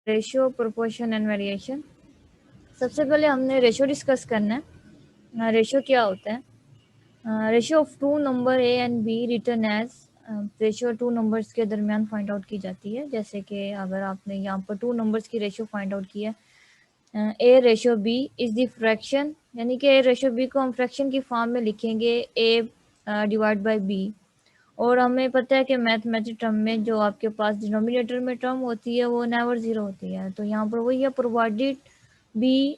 Ratio, proportion and variation. सबसे पहले हमने रेशियो डिस्कस करना है। रेशियो क्या होता है? Ratio of two number A and B return as ratio two numbers के दरमियान फाइंड आउट की जाती है। जैसे कि अगर आपने यहाँ पर टू नंबर्स की रेशियो फाइंड आउट की है, A ratio B is the fraction, यानी कि ए रेशियो बी को हम फ्रैक्शन की फॉर्म में लिखेंगे ए डिवाइड बाय बी। और हमें पता है कि मैथमेटिक टर्म में जो आपके पास डिनोमिनेटर में टर्म होती है वो नेवर ज़ीरो होती है। तो यहाँ पर वही है, provided B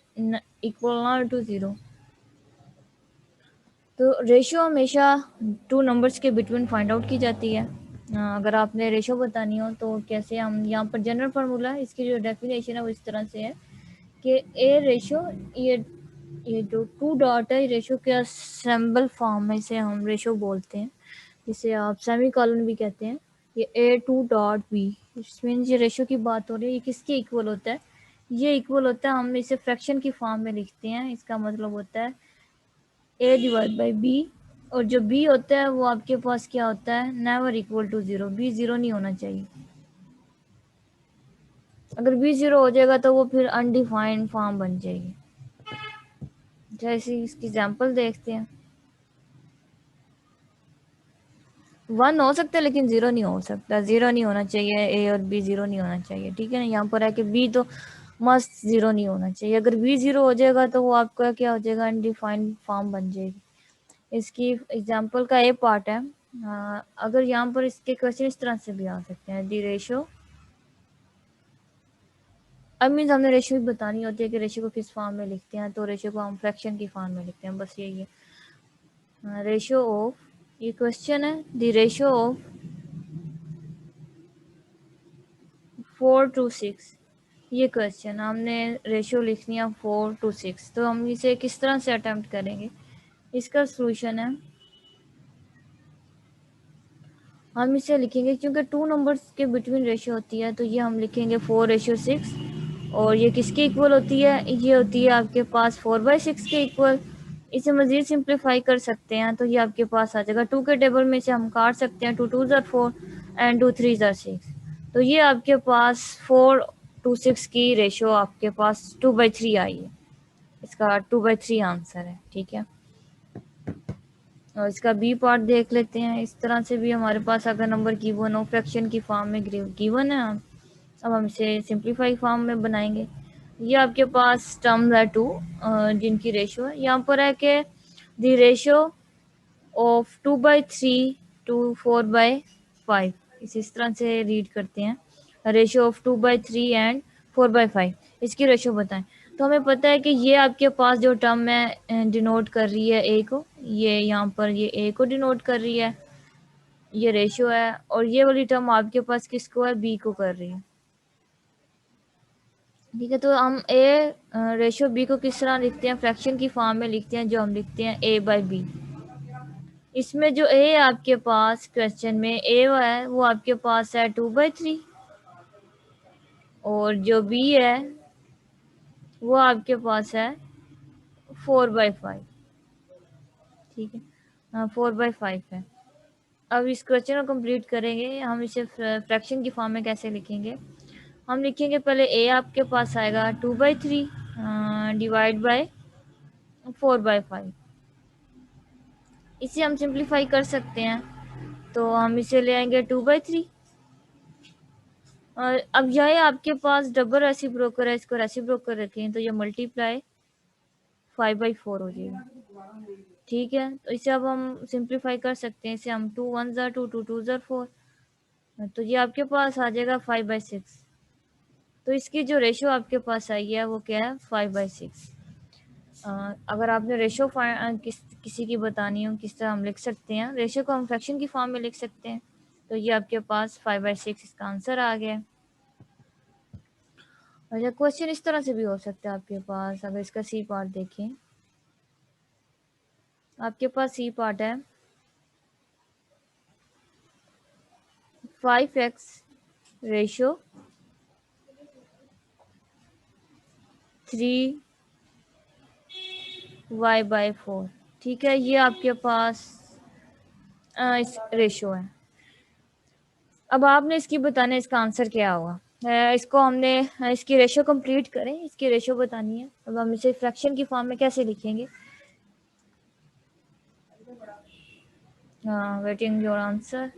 equal to zero. तो रेशियो हमेशा टू नंबर्स के बिटवीन फाइंड आउट की जाती है। अगर आपने रेशियो बतानी हो तो कैसे, हम यहाँ पर जनरल फार्मूला है, इसकी जो डेफिनेशन है वो इस तरह से है कि ए रेशियो, ये जो टू डॉट है रेशियो के सिंबल फॉर्म में से हम रेशियो बोलते हैं, जिसे आप सेमी कॉलन भी कहते हैं। ये ए टू डॉट बी, मीन्स ये रेशियो की बात हो रही है, ये किसके इक्वल होता है? ये इक्वल होता है, हम इसे फ्रैक्शन की फॉर्म में लिखते हैं। इसका मतलब होता है ए डिवाइड बाई बी, और जो बी होता है वो आपके पास क्या होता है? Never equal to zero. B zero नहीं होना चाहिए। अगर बी ज़ीरो हो जाएगा तो वो फिर अनडिफाइंड फॉर्म बन जाएगी। जैसे इसकी एग्जांपल देखते हैं। 1 हो सकता है लेकिन 0 नहीं हो सकता। 0 नहीं होना चाहिए, ए और बी 0 नहीं होना चाहिए, ठीक है ना। यहाँ पर है कि बी तो मस्ट 0 नहीं होना चाहिए। अगर बी 0 हो जाएगा तो वो आपका क्या हो जाएगा? अनडिफाइंड फॉर्म बन जाएगी। इसकी एग्जांपल का ए पार्ट है। अगर यहाँ पर इसके क्वेश्चन इस तरह से भी आ सकते हैं, दी रेशियो, अब मीन्स हमने रेशियो भी बतानी होती है कि रेशियो को किस फॉर्म में लिखते हैं। तो रेशियो को हम फ्रैक्शन की फॉर्म में लिखते हैं, बस यही है। रेशियो ऑफ, ये क्वेश्चन है, द रेशियो ऑफ 4 to 6, ये क्वेश्चन हमने रेशियो लिखनी है 4 to 6। तो हम इसे किस तरह से अटेम्प्ट करेंगे? इसका सॉल्यूशन है, हम इसे लिखेंगे, क्योंकि टू नंबर्स के बिटवीन रेशियो होती है तो ये हम लिखेंगे 4:6। और ये किसके इक्वल होती है? ये होती है आपके पास 4/6 के इक्वल। इसे मज़ीद सिंप्लीफाई कर सकते हैं तो ये आपके पास आ जाएगा, टू के टेबल में से हम काट सकते हैं, 2 2s are 4 and 2 3s are 6। तो ये आपके पास 4 to 6 की रेशियो आपके पास 2/3 आई है। इसका 2/3 आंसर है, ठीक है। और इसका बी पार्ट देख लेते हैं। इस तरह से भी हमारे पास अगर नंबर गिवन हो, फ्रैक्शन की फॉर्म में गिवन है, अब हम इसे सिंप्लीफाई फॉर्म में बनाएंगे। ये आपके पास टर्म्स है टू, जिनकी रेशियो है। यहाँ पर है कि द रेशियो ऑफ 2/3 to 4/5, इस तरह से रीड करते हैं, रेशियो ऑफ 2/3 एंड 4/5, इसकी रेशियो बताएं। तो हमें पता है कि ये आपके पास जो टर्म है डिनोट कर रही है ए को, ये यहाँ पर ये ए को डिनोट कर रही है, ये रेशियो है। और ये वाली टर्म आपके पास किसको है? बी को कर रही है, ठीक है। तो हम ए रेशियो बी को किस तरह लिखते हैं? फ्रैक्शन की फॉर्म में लिखते हैं, जो हम लिखते हैं ए बाई बी। इसमें जो ए आपके पास क्वेश्चन में ए है वो आपके पास है 2/3, और जो बी है वो आपके पास है 4/5, ठीक है। 4/5 है। अब इस क्वेश्चन को कंप्लीट करेंगे, हम इसे फ्रैक्शन की फॉर्म में कैसे लिखेंगे? हम लिखेंगे पहले ए आपके पास आएगा 2/3 डिवाइड बाय 4/5। इसे हम सिंप्लीफाई कर सकते हैं, तो हम इसे ले आएंगे 2/3। और अब यह आपके पास डबल रेसिप्रोकल है, इसको रेसिप्रोकल रखें तो ये मल्टीप्लाई 5/4 हो जाएगा, ठीक है। तो इसे अब हम सिंप्लीफाई कर सकते हैं, इसे हम 2 1s are 2 2 2s are 4, तो ये आपके पास आ जाएगा 5/6। तो इसकी जो रेशियो आपके पास आई है वो क्या है? 5/6। अगर आपने रेशियो किसी की बतानी हो किस तरह हम लिख सकते हैं, रेशियो को हम फ्रैक्शन की फॉर्म में लिख सकते हैं। तो ये आपके पास 5/6 इसका आंसर आ गया। अच्छा, क्वेश्चन इस तरह से भी हो सकता है आपके पास। अगर इसका सी पार्ट देखें, आपके पास सी पार्ट है 5x रेशियो 3y/4, ठीक है। ये आपके पास इस रेशियो है। अब आपने इसकी बताना है इसका आंसर क्या होगा। इसको हमने इसकी रेशो कंप्लीट करें, इसकी रेशो बतानी है। अब हम इसे फ्रैक्शन की फॉर्म में कैसे लिखेंगे? हाँ, वेटिंग योर आंसर।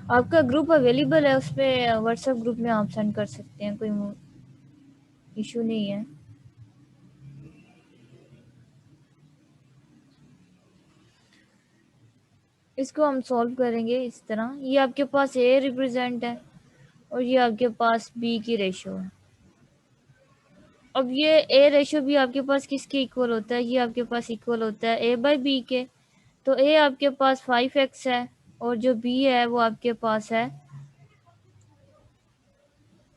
आपका ग्रुप अवेलेबल है, उस पर व्हाट्सएप ग्रुप में आप सेंड कर सकते हैं, कोई इशू नहीं है। इसको हम सॉल्व करेंगे इस तरह। ये आपके पास ए रिप्रेजेंट है और ये आपके पास बी की रेशो है। अब ये ए रेशो भी आपके पास किसके इक्वल होता है? ये आपके पास इक्वल होता है ए बाई बी के। तो ए आपके पास 5x है और जो बी है वो आपके पास है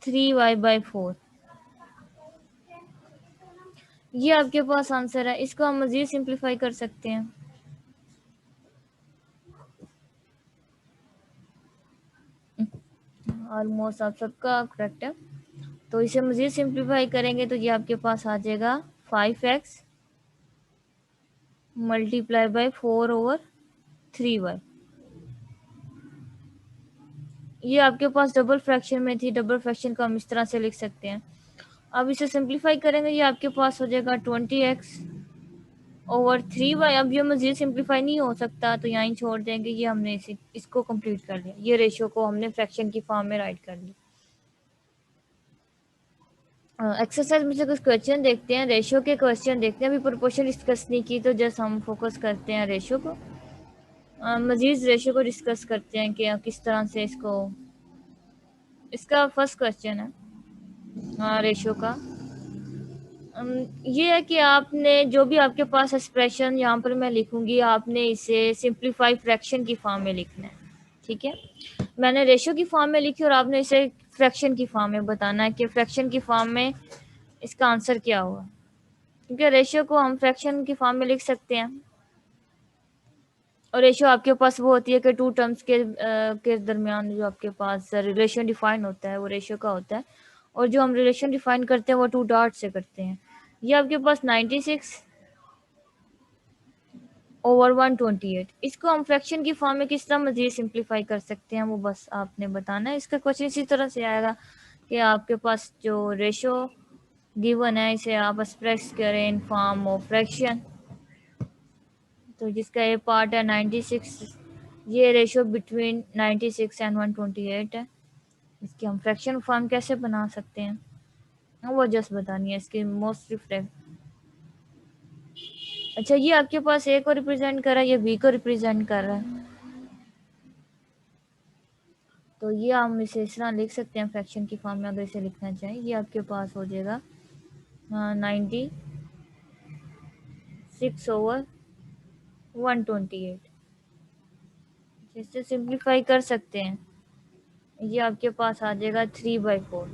3y/4। ये आपके पास आंसर है। इसको हम मज़ीद सिंप्लीफाई कर सकते हैं। ऑलमोस्ट आप सबका करेक्ट है। तो इसे मज़ीद सिंप्लीफाई करेंगे तो ये आपके पास आ जाएगा 5x मल्टीप्लाई बाई 4/3y। ये आपके पास डबल फ्रैक्शन में थी, डबल फ्रैक्शन को हम इस तरह से लिख सकते हैं। अब इसे सिंप्लीफाई करेंगे, ये आपके पास हो जाएगा 20x/3y। अब ये मज़ीद सिंप्लीफाई नहीं हो सकता तो यहाँ ही छोड़ देंगे। ये हमने इसको कंप्लीट कर लिया। ये रेशियो को हमने फ्रैक्शन की फॉर्म में राइट कर लिया। एक्सरसाइज में से कुछ क्वेश्चन देखते हैं, रेशियो के क्वेश्चन देखते हैं। अभी प्रोपोर्शन डिस्कस नहीं की तो जस्ट हम फोकस करते हैं रेशियो को। मजीद रेशियो को डिस्कस करते हैं कि किस तरह से इसको। इसका फर्स्ट क्वेश्चन है रेशियो का। ये है कि आपने जो भी आपके पास एक्सप्रेशन यहाँ पर मैं लिखूंगी, आपने इसे सिंप्लीफाई फ्रैक्शन की फॉर्म में लिखना है। ठीक है, मैंने रेशियो की फॉर्म में लिखी और आपने इसे फ्रैक्शन की फॉर्म में बताना है कि फ्रैक्शन की फॉर्म में इसका आंसर क्या होगा। क्योंकि रेशियो को हम फ्रैक्शन की फॉर्म में लिख सकते हैं और रेशियो आपके पास वो होती है कि टू टर्म्स के दरमियान जो आपके पास रिलेशन डिफाइन होता है वो रेशियो का होता है। और जो हम रिलेशन डिफाइन करते हैं वो टू डॉट से करते हैं। ये आपके पास 96/128। इसको हम फ्रैक्शन की फॉर्म में किस तरह मजीद सिंप्लीफाई कर सकते हैं वो बस आपने बताना है। इसका क्वेश्चन इसी तरह से आएगा कि आपके पास जो रेशियो गिवन है इसे आप एक्सप्रेस करें इन फॉर्म ऑफ फ्रैक्शन। तो जिसका ये पार्ट है 96, ये रेशियो बिटवीन 96 एंड 128 है। इसकी हम फ्रैक्शन फॉर्म कैसे बना सकते हैं वो जस्ट बतानी है इसकी मोस्ट रिफ्लेक्ट। अच्छा, ये आपके पास ए को रिप्रेजेंट कर रहा है, ये बी को रिप्रेजेंट कर रहा है। तो ये हम इसे इस तरह लिख सकते हैं फ्रैक्शन की फॉर्म में अगर इसे लिखना चाहें। ये आपके पास हो जाएगा 96/128। जिससे सिंप्लीफाई कर सकते हैं ये आपके पास आ जाएगा 3/4।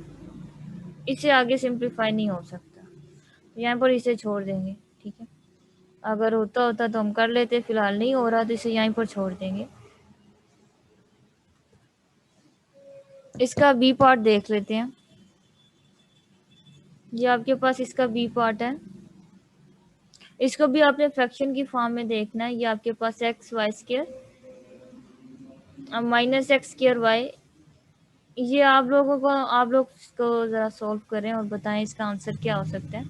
इसे आगे सिंप्लीफाई नहीं हो सकता, यहाँ पर इसे छोड़ देंगे। ठीक है, अगर होता होता तो हम कर लेते, फिलहाल नहीं हो रहा तो इसे यहीं पर छोड़ देंगे। इसका बी पार्ट देख लेते हैं। ये आपके पास इसका बी पार्ट है। इसको भी आपने फ्रैक्शन की फॉर्म में देखना है। ये आपके पास x/y² माइनस x²y। ये आप लोग इसको ज़रा सॉल्व करें और बताएं इसका आंसर क्या हो सकता है।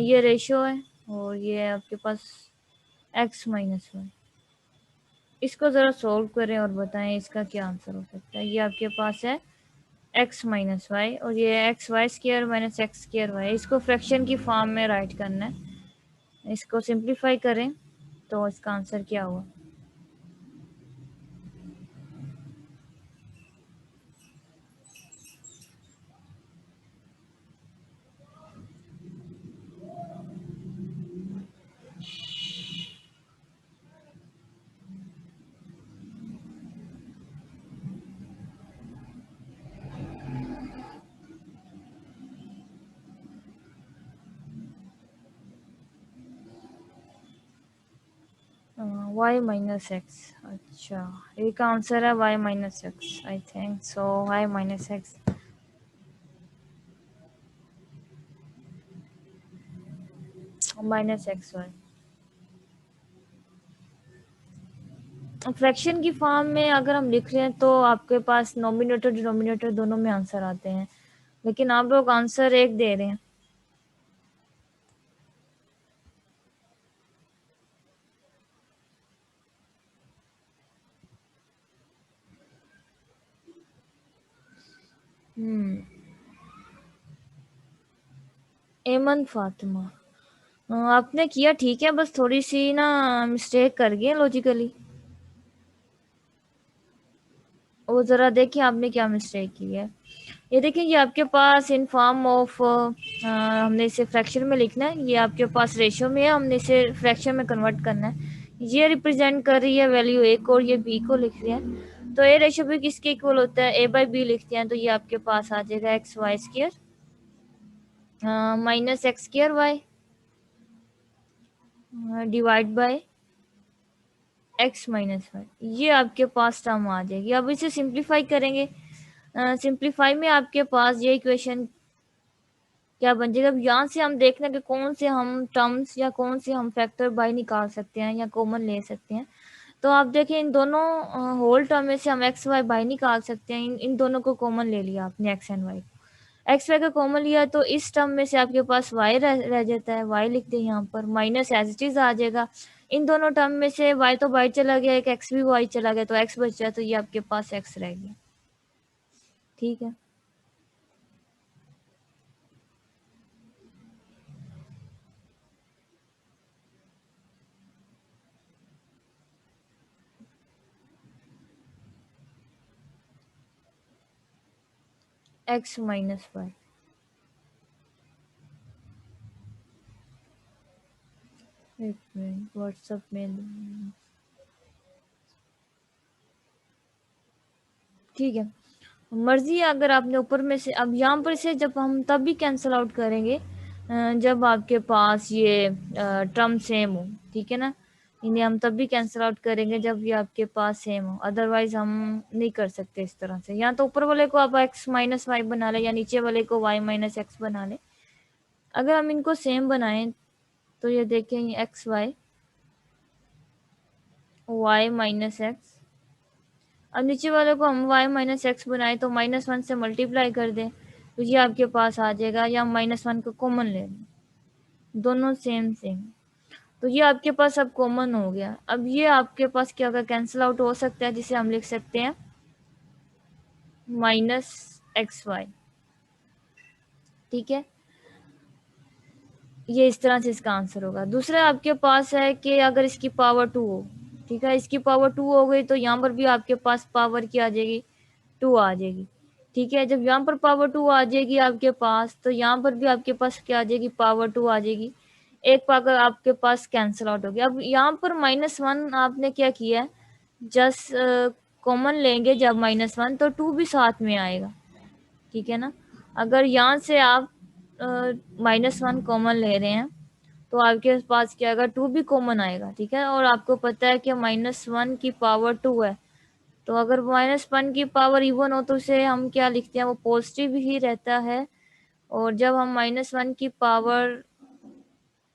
ये रेशियो है और ये आपके पास x-y। इसको ज़रा सॉल्व करें और बताएं इसका क्या आंसर हो सकता है। ये आपके पास है x-y और ये x/y² - x²y। इसको फ्रैक्शन की फॉर्म में राइट करना है। इसको सिंप्लीफाई करें तो इसका आंसर क्या हुआ। Y minus X. अच्छा, एक आंसर है Y minus X, I think so, Y minus X. Minus x Y. Fraction की फॉर्म में अगर हम लिख रहे हैं तो आपके पास नोमिनेटर डिनोमिनेटर दोनों में आंसर आते हैं, लेकिन आप लोग आंसर एक दे रहे हैं। एमन फातिमा, आपने किया ठीक है, बस थोड़ी सी ना मिस्टेक कर गए लॉजिकली। वो ज़रा देखिए आपने क्या मिस्टेक की है। ये देखिए, ये आपके पास इन फॉर्म ऑफ हमने इसे फ्रैक्शन में लिखना है, ये आपके पास रेशियो में है, हमने इसे फ्रैक्शन में कन्वर्ट करना है। ये रिप्रेजेंट कर रही है वैल्यू ए को और ये बी को लिख रही है। तो ए रेशियो बी किसके इक्वल होता है, ए बाई बी लिखते हैं तो ये आपके पास आ जाएगा x y square minus x square y divide by x minus y. ये आपके पास टर्म आ जाएगी। अब इसे सिंप्लीफाई करेंगे। सिंप्लीफाई में आपके पास ये इक्वेशन क्या बन जाएगा। अब यहाँ से हम देखना कि कौन से हम टर्म्स या कौन से हम फैक्टर बाय निकाल सकते हैं या कॉमन ले सकते हैं। तो आप देखें, इन दोनों होल टर्म में से हम एक्स वाई बाय निकाल सकते हैं। इन दोनों को कॉमन ले लिया आपने, x and y. X y का कॉमन लिया तो इस टर्म में से आपके पास वाई रह जाता है, वाई लिख दें यहाँ पर, माइनस एज इट इज आ जाएगा। इन दोनों टर्म में से वाई तो बाई चला गया, एक एक्स भी वाई चला गया, तो एक्स बचा, तो ये आपके पास एक्स रह गया। ठीक है, एक्स माइनस वाई। एक मिनट, व्हाट्सएप में। ठीक है, मर्जी है। अगर आपने ऊपर में से, अब यहाँ पर से जब हम तब भी कैंसिल आउट करेंगे जब आपके पास ये टर्म सेम हो। ठीक है ना, इन्हें हम तब भी कैंसिल आउट करेंगे जब ये आपके पास सेम हो, अदरवाइज हम नहीं कर सकते इस तरह से। या तो ऊपर वाले को आप एक्स माइनस वाई बना ले या नीचे वाले को वाई माइनस एक्स बना ले। अगर हम इनको सेम बनाएं तो ये देखें, x y, y minus x. अब नीचे वाले को हम y माइनस एक्स बनाए तो -1 से मल्टीप्लाई कर दें तो ये आपके पास आ जाएगा, या -1 को कॉमन ले लें, दोनों सेम सेम। तो ये आपके पास अब कॉमन हो गया। अब ये आपके पास क्या होगा, कैंसिल आउट हो सकता है, जिसे हम लिख सकते हैं माइनस एक्स वाई। ठीक है, ये इस तरह से इसका आंसर होगा। दूसरा आपके पास है कि अगर इसकी पावर 2 हो। ठीक है, इसकी पावर 2 हो गई तो यहाँ पर भी आपके पास पावर क्या आ जाएगी, 2 आ जाएगी। ठीक है, जब यहाँ पर पावर 2 आ जाएगी आपके पास तो यहाँ पर भी आपके पास क्या आ जाएगी, पावर 2 आ जाएगी। एक पावर आपके पास कैंसिल आउट हो गया। अब यहाँ पर -1 आपने क्या किया है, जस्ट कॉमन लेंगे जब -1 तो 2 भी साथ में आएगा। ठीक है ना, अगर यहाँ से आप -1 कॉमन ले रहे हैं तो आपके पास क्या आएगा, 2 भी कॉमन आएगा। ठीक है, और आपको पता है कि -1 की पावर 2 है, तो अगर -1 की पावर इवन हो तो उसे हम क्या लिखते हैं, वो पॉजिटिव ही रहता है। और जब हम -1 की पावर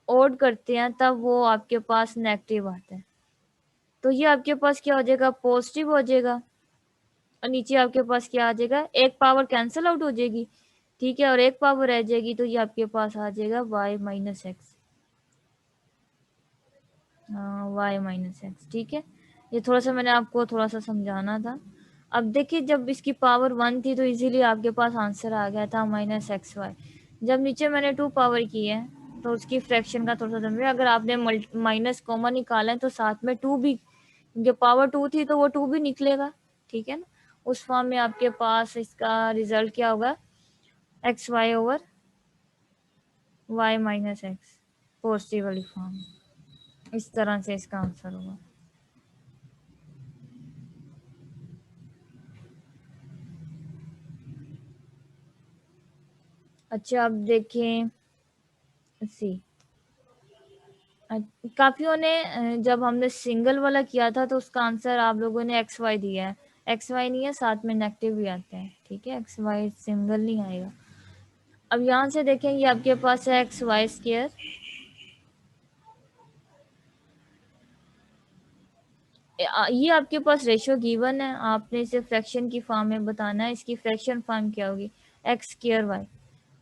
ओड करते हैं तब वो आपके पास नेगेटिव आता है। तो ये आपके पास क्या हो जाएगा, पॉजिटिव हो जाएगा। और नीचे आपके पास क्या आ जाएगा, एक पावर कैंसिल आउट हो जाएगी। ठीक है, और एक पावर रह जाएगी तो ये आपके पास आ जाएगा y minus x. Y minus x. ठीक है, ये थोड़ा सा मैंने आपको थोड़ा सा समझाना था। अब देखिए, जब इसकी पावर 1 थी तो इजीली आपके पास आंसर आ गया था माइनस एक्स वाई। जब नीचे मैंने 2 पावर की है तो उसकी फ्रैक्शन का थोड़ा सा समझे। अगर आपने माइनस कॉमन निकाला है तो साथ में 2 भी, जो पावर 2 थी तो वो 2 भी निकलेगा। ठीक है ना, उस फॉर्म में आपके पास इसका रिजल्ट क्या होगा, x y over y minus x, positive वाली फॉर्म। इस तरह से इसका आंसर होगा। अच्छा, अब देखें सी, काफियों ने जब हमने सिंगल वाला किया था तो उसका आंसर आप लोगों ने एक्स वाई दिया है। एक्स वाई नहीं है, साथ में नेगेटिव भी आता है, ठीक है, एक्स वाई सिंगल नहीं आएगा। अब यहाँ से देखेंगे आपके पास है एक्स वाई स्क्वायर, ये आपके पास रेशियो गिवन है, आपने इसे फ्रैक्शन की फॉर्म में बताना है। इसकी फ्रैक्शन फॉर्म क्या होगी, एक्स स्क्वायर वाई,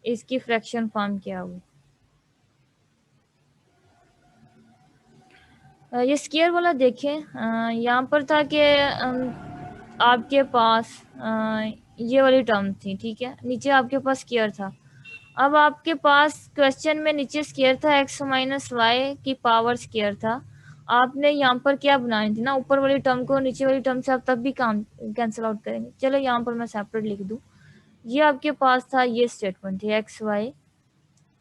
इसकी फ्रैक्शन फॉर्म क्या होगी। ये स्क्वायर वाला देखें, यहाँ पर था कि आपके पास ये वाली टर्म थी, ठीक है, नीचे आपके पास स्क्वायर था। अब आपके पास क्वेश्चन में नीचे स्क्वायर था, एक्स माइनस वाई की पावर स्क्वायर था। आपने यहाँ पर क्या बनानी थी ना, ऊपर वाली टर्म को नीचे वाली टर्म से आप तब भी काम कैंसिल आउट करेंगे। चलो यहाँ पर मैं सेपरेट लिख दूँ। ये आपके पास था, ये स्टेटमेंट थी x y,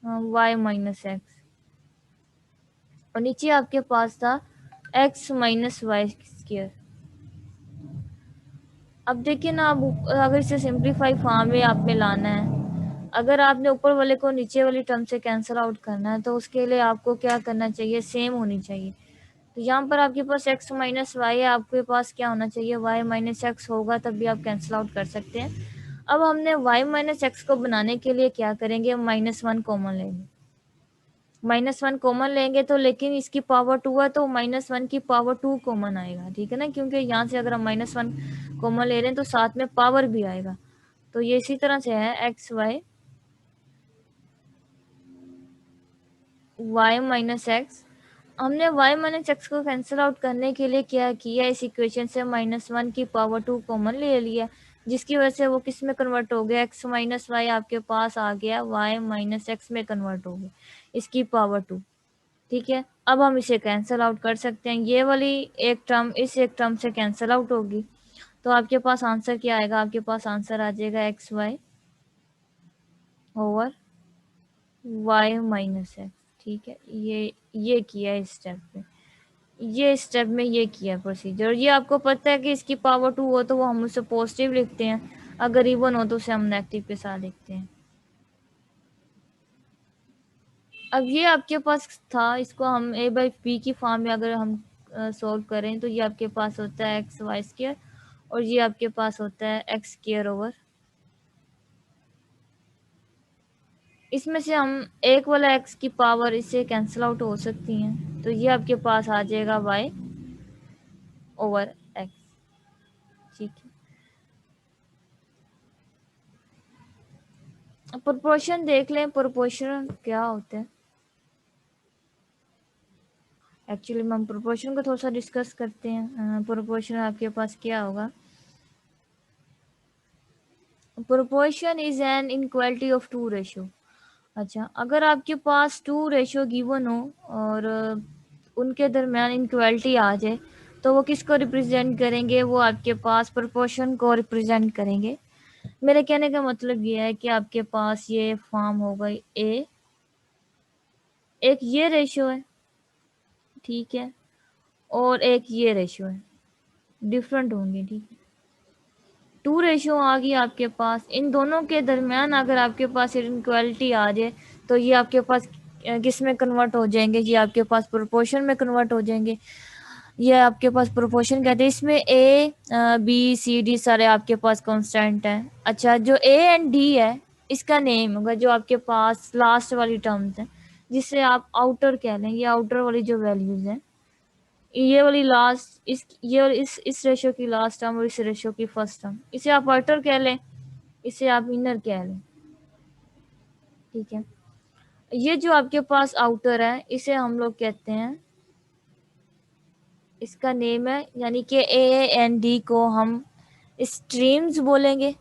y minus x, और नीचे आपके पास था एक्स माइनस वाई स्क्वायर। अब देखिए ना, अब अगर इसे सिंप्लीफाई फॉर्म में आपने लाना है, अगर आपने ऊपर वाले को नीचे वाली टर्म से कैंसिल आउट करना है तो उसके लिए आपको क्या करना चाहिए, सेम होनी चाहिए। तो यहाँ पर आपके पास x माइनस वाई है, आपके पास क्या होना चाहिए, y माइनस एक्स होगा, तब भी आप कैंसिल आउट कर सकते हैं। अब हमने y माइनस एक्स को बनाने के लिए क्या करेंगे, -1 कॉमन लेंगे। -1 कॉमन लेंगे तो, लेकिन इसकी पावर 2 है तो -1 की पावर 2 कॉमन आएगा, ठीक है ना, क्योंकि यहाँ से अगर हम -1 कॉमन ले रहे हैं तो साथ में पावर भी आएगा। तो ये इसी तरह से है x y, y minus x. हमने y माइनस एक्स को कैंसिल आउट करने के लिए क्या किया, इस इक्वेशन से -1 की पावर 2 कॉमन ले लिया, जिसकी वजह से वो किस में कन्वर्ट हो गया, x माइनस वाई आपके पास आ गया y माइनस एक्स में कन्वर्ट हो गया, इसकी पावर 2, ठीक है। अब हम इसे कैंसिल आउट कर सकते हैं, ये वाली एक टर्म इस एक टर्म से कैंसिल आउट होगी, तो आपके पास आंसर क्या आएगा, आपके पास आंसर आ जाएगा x y over y minus x, ठीक है। ये किया इस स्टेप में, ये स्टेप में ये किया प्रोसीजर। ये आपको पता है कि इसकी पावर 2 हो तो वो हम उसे पॉजिटिव लिखते हैं, अगर इवन हो तो उसे हम नेगेटिव के साथ लिखते हैं। अब ये आपके पास था, इसको हम a बाई पी की फॉर्म में अगर हम सॉल्व करें तो ये आपके पास होता है एक्स वाई स्क्वायर, और ये आपके पास होता है एक्स स्क्वायर ओवर, इसमें से हम एक वाला एक्स की पावर इससे कैंसिल आउट हो सकती हैं, तो ये आपके पास आ जाएगा वाई ओवर एक्स, ठीक है। प्रोपोर्शन देख लें, प्रोपोर्शन क्या होते हैं। एक्चुअली हम प्रोपोर्शन को थोड़ा सा डिस्कस करते हैं। प्रोपोर्शन आपके पास क्या होगा, proportion is an inequality of two ratio. अच्छा, अगर आपके पास टू रेशियो गिवन हो और उनके दरमियान इनक्वालिटी आ जाए तो वो किसको रिप्रेजेंट करेंगे, वो आपके पास प्रोपोर्शन को रिप्रेजेंट करेंगे। मेरे कहने का मतलब ये है कि आपके पास ये फॉर्म हो गई ए, एक ये रेशियो है, ठीक है, और एक ये रेशियो है, डिफरेंट होंगे, ठीक है। टू रेशियो आ गई आपके पास, इन दोनों के दरमियान अगर आपके पास इनक्वालिटी आ जाए तो ये आपके पास किस में कन्वर्ट हो जाएंगे, ये आपके पास प्रोपोर्शन में कन्वर्ट हो जाएंगे। ये आपके पास प्रोपोर्शन कहते हैं, इसमें ए बी सी डी सारे आपके पास कांस्टेंट हैं। अच्छा, जो ए एंड डी है इसका नेम होगा जो आपके पास लास्ट वाली टर्म्स है, जिसे आप आउटर कह लें, ये आउटर वाली जो वैल्यूज हैं, ये वाली लास्ट इस रेशियो की लास्ट टर्म और इस रेशियो की फर्स्ट टर्म, इसे आप आउटर कह लें, इसे आप इनर कह लें, ठीक है। ये जो आपके पास आउटर है इसे हम लोग कहते हैं, इसका नेम है, यानी कि ए एंड डी को हम स्ट्रीम्स बोलेंगे,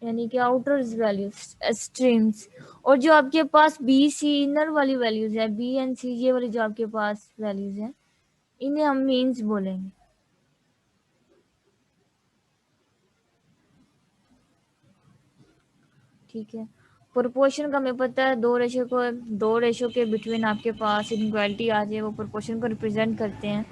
यानी कि आउटर वैल्यूज स्ट्रीम्स। और जो आपके पास बी सी इनर वाली वैल्यूज है, बी एंड सी ये वाली जो आपके पास वैल्यूज है, इन्हें हम मीन्स बोलेंगे, ठीक है। प्रोपोर्शन का हमें पता है, दो रेशियो के बिटवीन आपके पास इनक्वालिटी आ जाए वो प्रोपोर्शन को रिप्रेजेंट करते हैं।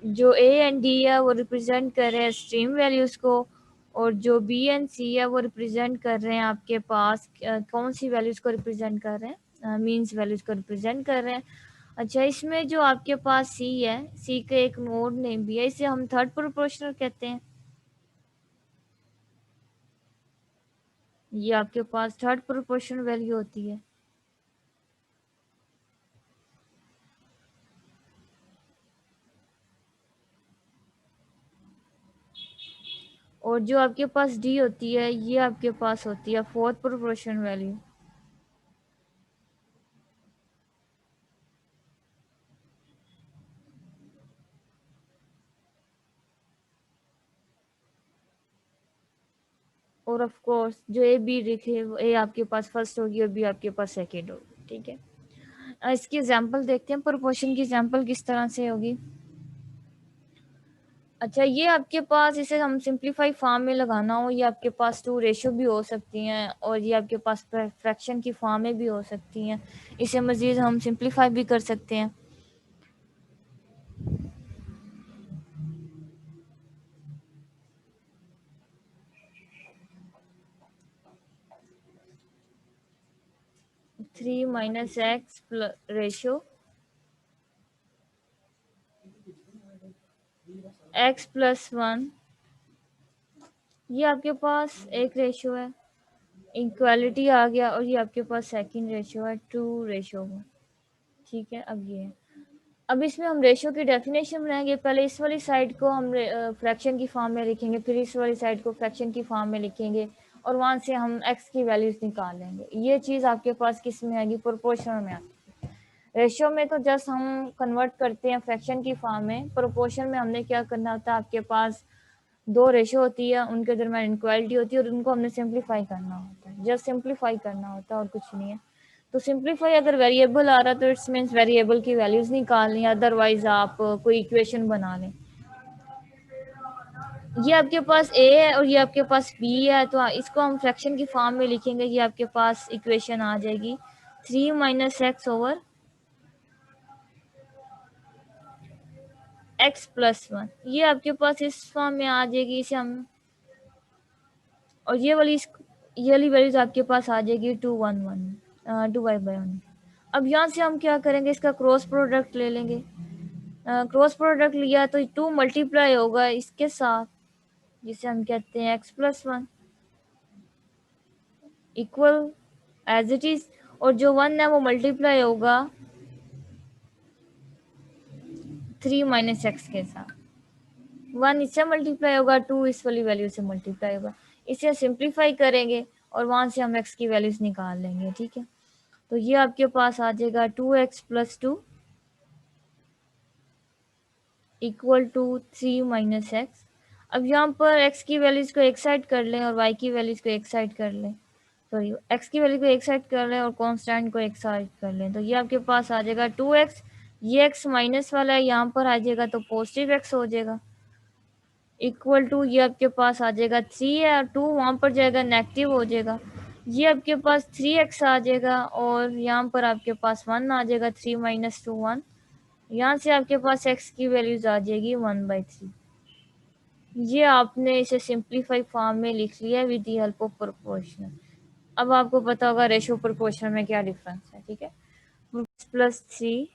जो ए एंड डी है वो रिप्रेजेंट कर रहे हैं स्ट्रीम वैल्यूज को, और जो बी एंड सी है वो रिप्रेजेंट कर रहे हैं आपके पास कौन सी वैल्यूज को रिप्रेजेंट कर रहे हैं, मीन्स वैल्यूज को रिप्रेजेंट कर रहे हैं। अच्छा, इसमें जो आपके पास सी है, सी का एक नोड नेम भी है, इसे हम थर्ड प्रोपोर्शनल कहते हैं। ये आपके पास थर्ड प्रोपोर्शनल वैल्यू होती है। और जो आपके पास डी होती है, ये आपके पास होती है फोर्थ प्रोपोर्शनल वैल्यू। और ऑफ कोर्स जो ए बी लिखे, ए आपके पास फर्स्ट होगी और बी आपके पास सेकेंड होगी। ठीक है, इसकी एग्जांपल देखते हैं, प्रोपोर्शन की एग्जांपल किस तरह से होगी। अच्छा, ये आपके पास, इसे हम सिंप्लीफाई फॉर्म में लगाना हो, ये आपके पास टू रेशियो भी हो सकती हैं और ये आपके पास फ्रैक्शन की फॉर्म में भी हो सकती हैं। इसे मज़ीद हम सिंप्लीफाई भी कर सकते हैं। Three minus x ratio x plus one, ये आपके पास एक रेशियो है, इक्वालिटी आ गया, और ये आपके पास सेकंड रेशियो है, टू रेशियो में। ठीक है, अब ये है। अब इसमें हम रेशियो की डेफिनेशन बनाएंगे। पहले इस वाली साइड को हम फ्रैक्शन की फॉर्म में लिखेंगे, फिर इस वाली साइड को फ्रैक्शन की फॉर्म में लिखेंगे, और वहां से हम एक्स की वैल्यूज निकाल लेंगे। ये चीज़ आपके पास किस में आएगी, प्रोपोर्शनल में आती है। रेशियो में तो जस्ट हम कन्वर्ट करते हैं फ्रैक्शन की फॉर्म में। प्रोपोर्शन में हमने क्या करना होता है, आपके पास दो रेशियो होती है, उनके दरमियान इक्वालिटी होती है, और उनको हमने सिंप्लीफाई करना होता है, जस्ट सिंप्लीफाई करना होता है और कुछ नहीं है। तो सिंप्लीफाई अगर वेरिएबल आ रहा है तो इट्स मीन्स वेरिएबल की वैल्यूज निकालनी, अदरवाइज आप कोई इक्वेशन बना लें। ये आपके पास ए है और ये आपके पास बी है, तो इसको हम फ्रैक्शन की फॉर्म में लिखेंगे। ये आपके पास इक्वेशन आ जाएगी three minus x over x plus one. ये आपके पास इस फॉर्म में आ जाएगी, इसे हम, और ये वाली वैल्यूज आपके पास आ जाएगी two one one, two y by one. अब यहाँ से हम क्या करेंगे, इसका क्रॉस प्रोडक्ट ले लेंगे। क्रॉस प्रोडक्ट लिया तो टू मल्टीप्लाई होगा इसके साथ, जिसे हम कहते हैं x plus one equal as it is, और जो वन है वो मल्टीप्लाई होगा थ्री माइनस एक्स के साथ। वन इससे मल्टीप्लाई होगा, टू इस वाली वैल्यू से मल्टीप्लाई होगा। इसे सिंप्लीफाई करेंगे और वहां से हम एक्स की वैल्यूज निकाल लेंगे। ठीक है, तो ये आपके पास आ जाएगा two x plus two equal to three minus x. अब यहाँ पर एक्स की वैल्यूज को एक साइड कर लें और वाई की वैल्यूज को एक साइड कर लें, सॉरी एक्स की वैल्यू को एक साइड कर लें और कांस्टेंट को एक साइड कर लें, तो ये आपके पास आ जाएगा टू एक्स। ये एक्स माइनस वाला है, यहाँ पर आ जाएगा तो पॉजिटिव एक्स हो जाएगा, इक्वल टू ये आपके पास आ जाएगा थ्री है, और टू वहाँ पर जाएगा नेगेटिव हो जाएगा। ये आपके पास थ्री एक्स आ जाएगा और यहाँ पर आपके पास वन आ जाएगा, थ्री माइनस टू वन। यहाँ से आपके पास एक्स की वैल्यूज आ जाएगी वन बाई थ्री। ये आपने इसे सिंप्लीफाई फॉर्म में लिख लिया with the help of proportional. अब आपको पता होगा रेशो प्रोपोर्शनल में क्या डिफरेंस है। ठीक है, plus three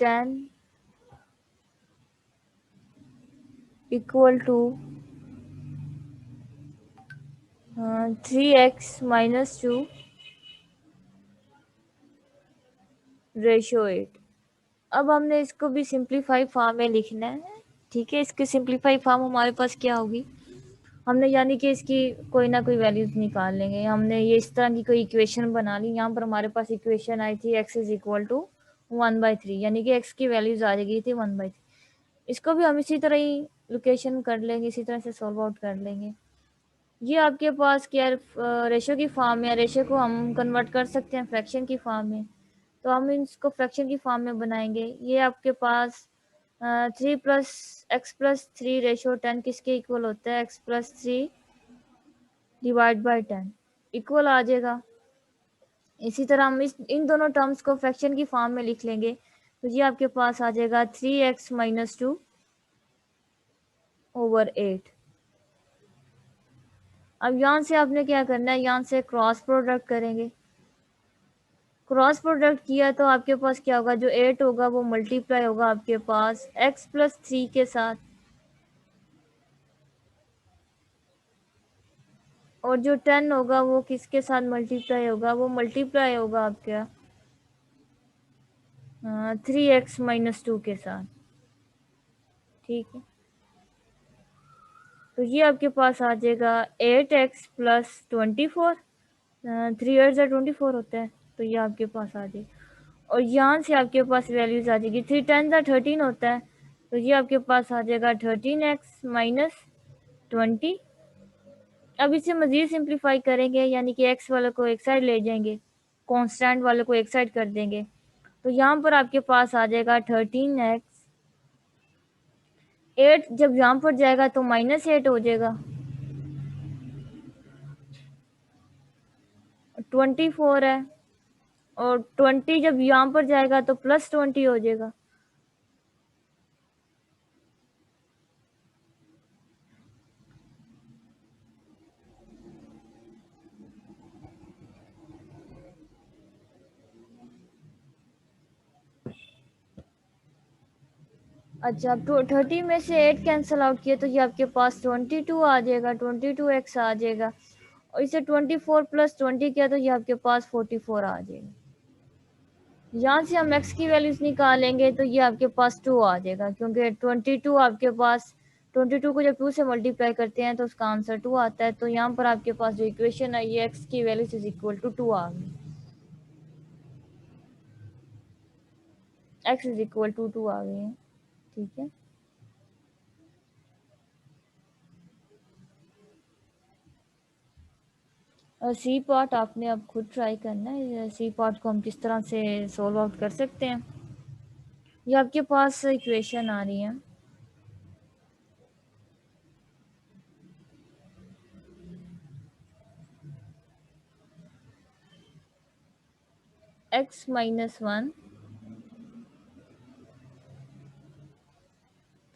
ten equal to three x minus two ratio eight. अब हमने इसको भी सिंप्लीफाई फॉर्म में लिखना है। ठीक है, इसकी सिंप्लीफाई फॉर्म हमारे पास क्या होगी, हमने यानी कि इसकी कोई ना कोई वैल्यूज निकाल लेंगे। हमने ये इस तरह की कोई इक्वेशन बना ली, यहाँ पर हमारे पास इक्वेशन आई थी x is equal to one by three, यानी कि एक्स की वैल्यूज आ गई थी वन बाई थ्री। इसको भी हम इसी तरह ही लोकेशन कर लेंगे, इसी तरह से सॉल्व आउट कर लेंगे। ये आपके पास क्या, रेशो की फॉर्म है, रेशो को हम कन्वर्ट कर सकते हैं फ्रैक्शन की फॉर्म में, तो हम इसको फ्रैक्शन की फॉर्म में बनाएंगे। ये आपके पास three plus X plus three ratio ten किसके इक्वल होता है, X plus three divide by 10 equal आ जाएगा। इसी तरह हम इन दोनों टर्म्स को फ्रैक्शन की फॉर्म में लिख लेंगे, तो ये आपके पास आ जाएगा 3x - 2 ओवर 8। अब यहाँ से आपने क्या करना है, यहाँ से क्रॉस प्रोडक्ट करेंगे। क्रॉस प्रोडक्ट किया तो आपके पास क्या होगा, जो 8 होगा वो मल्टीप्लाई होगा आपके पास x + 3 के साथ, और जो 10 होगा वो किसके साथ मल्टीप्लाई होगा, वो मल्टीप्लाई होगा आपका 3x - 2 के साथ। ठीक है, तो ये आपके पास आ जाएगा 8x + 24, 3 8 24 होता है, तो ये आपके पास आ जाएगा। और यहाँ से आपके पास वैल्यूज आ जाएगी, 3 10 13 होता है, तो ये आपके पास आ जाएगा 13x - 20। अब इसे मज़ीद सिंप्लीफाई करेंगे, यानी कि x वाले को एक साइड ले जाएंगे, कांस्टेंट वाले को एक साइड कर देंगे, तो यहाँ पर आपके पास आ जाएगा 13x। 8 जब यहाँ पर जाएगा तो -8 हो जाएगा, 24 है, और 20 जब यहाँ पर जाएगा तो +20 हो जाएगा। अच्छा, अब 30 में से 8 कैंसिल आउट किया तो ये आपके पास 22 आ जाएगा, 22x आ जाएगा, और इसे 24 + 20 किया तो ये आपके पास 44 आ जाएगा। यहाँ से हम x की वैल्यूज निकालेंगे तो ये आपके पास 2 आ जाएगा, क्योंकि 22 आपके पास 22 को जब 2 से मल्टीप्लाई करते हैं तो उसका आंसर 2 आता है। तो यहाँ पर आपके पास जो इक्वेशन है ये x की वैल्यूज = 2 आ गई, x = 2 आ गई है। ठीक है, सी पार्ट आपने अब खुद ट्राई करना है, सी पार्ट को हम किस तरह से सॉल्व आउट कर सकते हैं। ये आपके पास इक्वेशन आ रही है, x - 1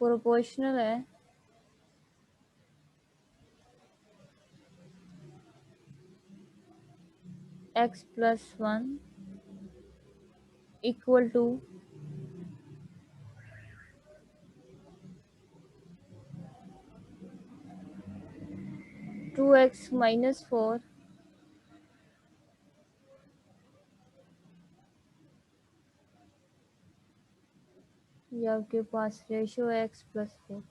प्रोपोर्शनल है x + 1 इक्वल टू 2x - 4 ये आपके पास रेशियो x + 4।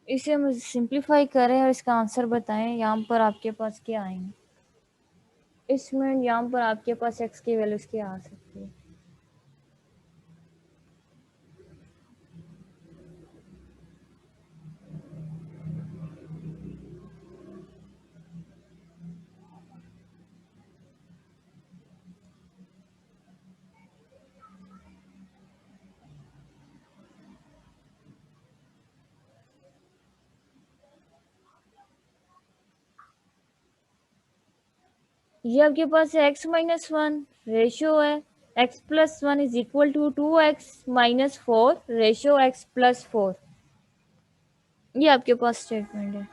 इसे हम सिंप्लीफाई करें और इसका आंसर बताएं, यहाँ पर आपके पास क्या आएंगे। इसमें यहाँ पर आपके पास x की वैल्यूज क्या आ सकती है। ये आपके पास x - 1 रेशियो है, x + 1 = 2x - 4 रेशियो x + 4। ये आपके पास स्टेटमेंट है।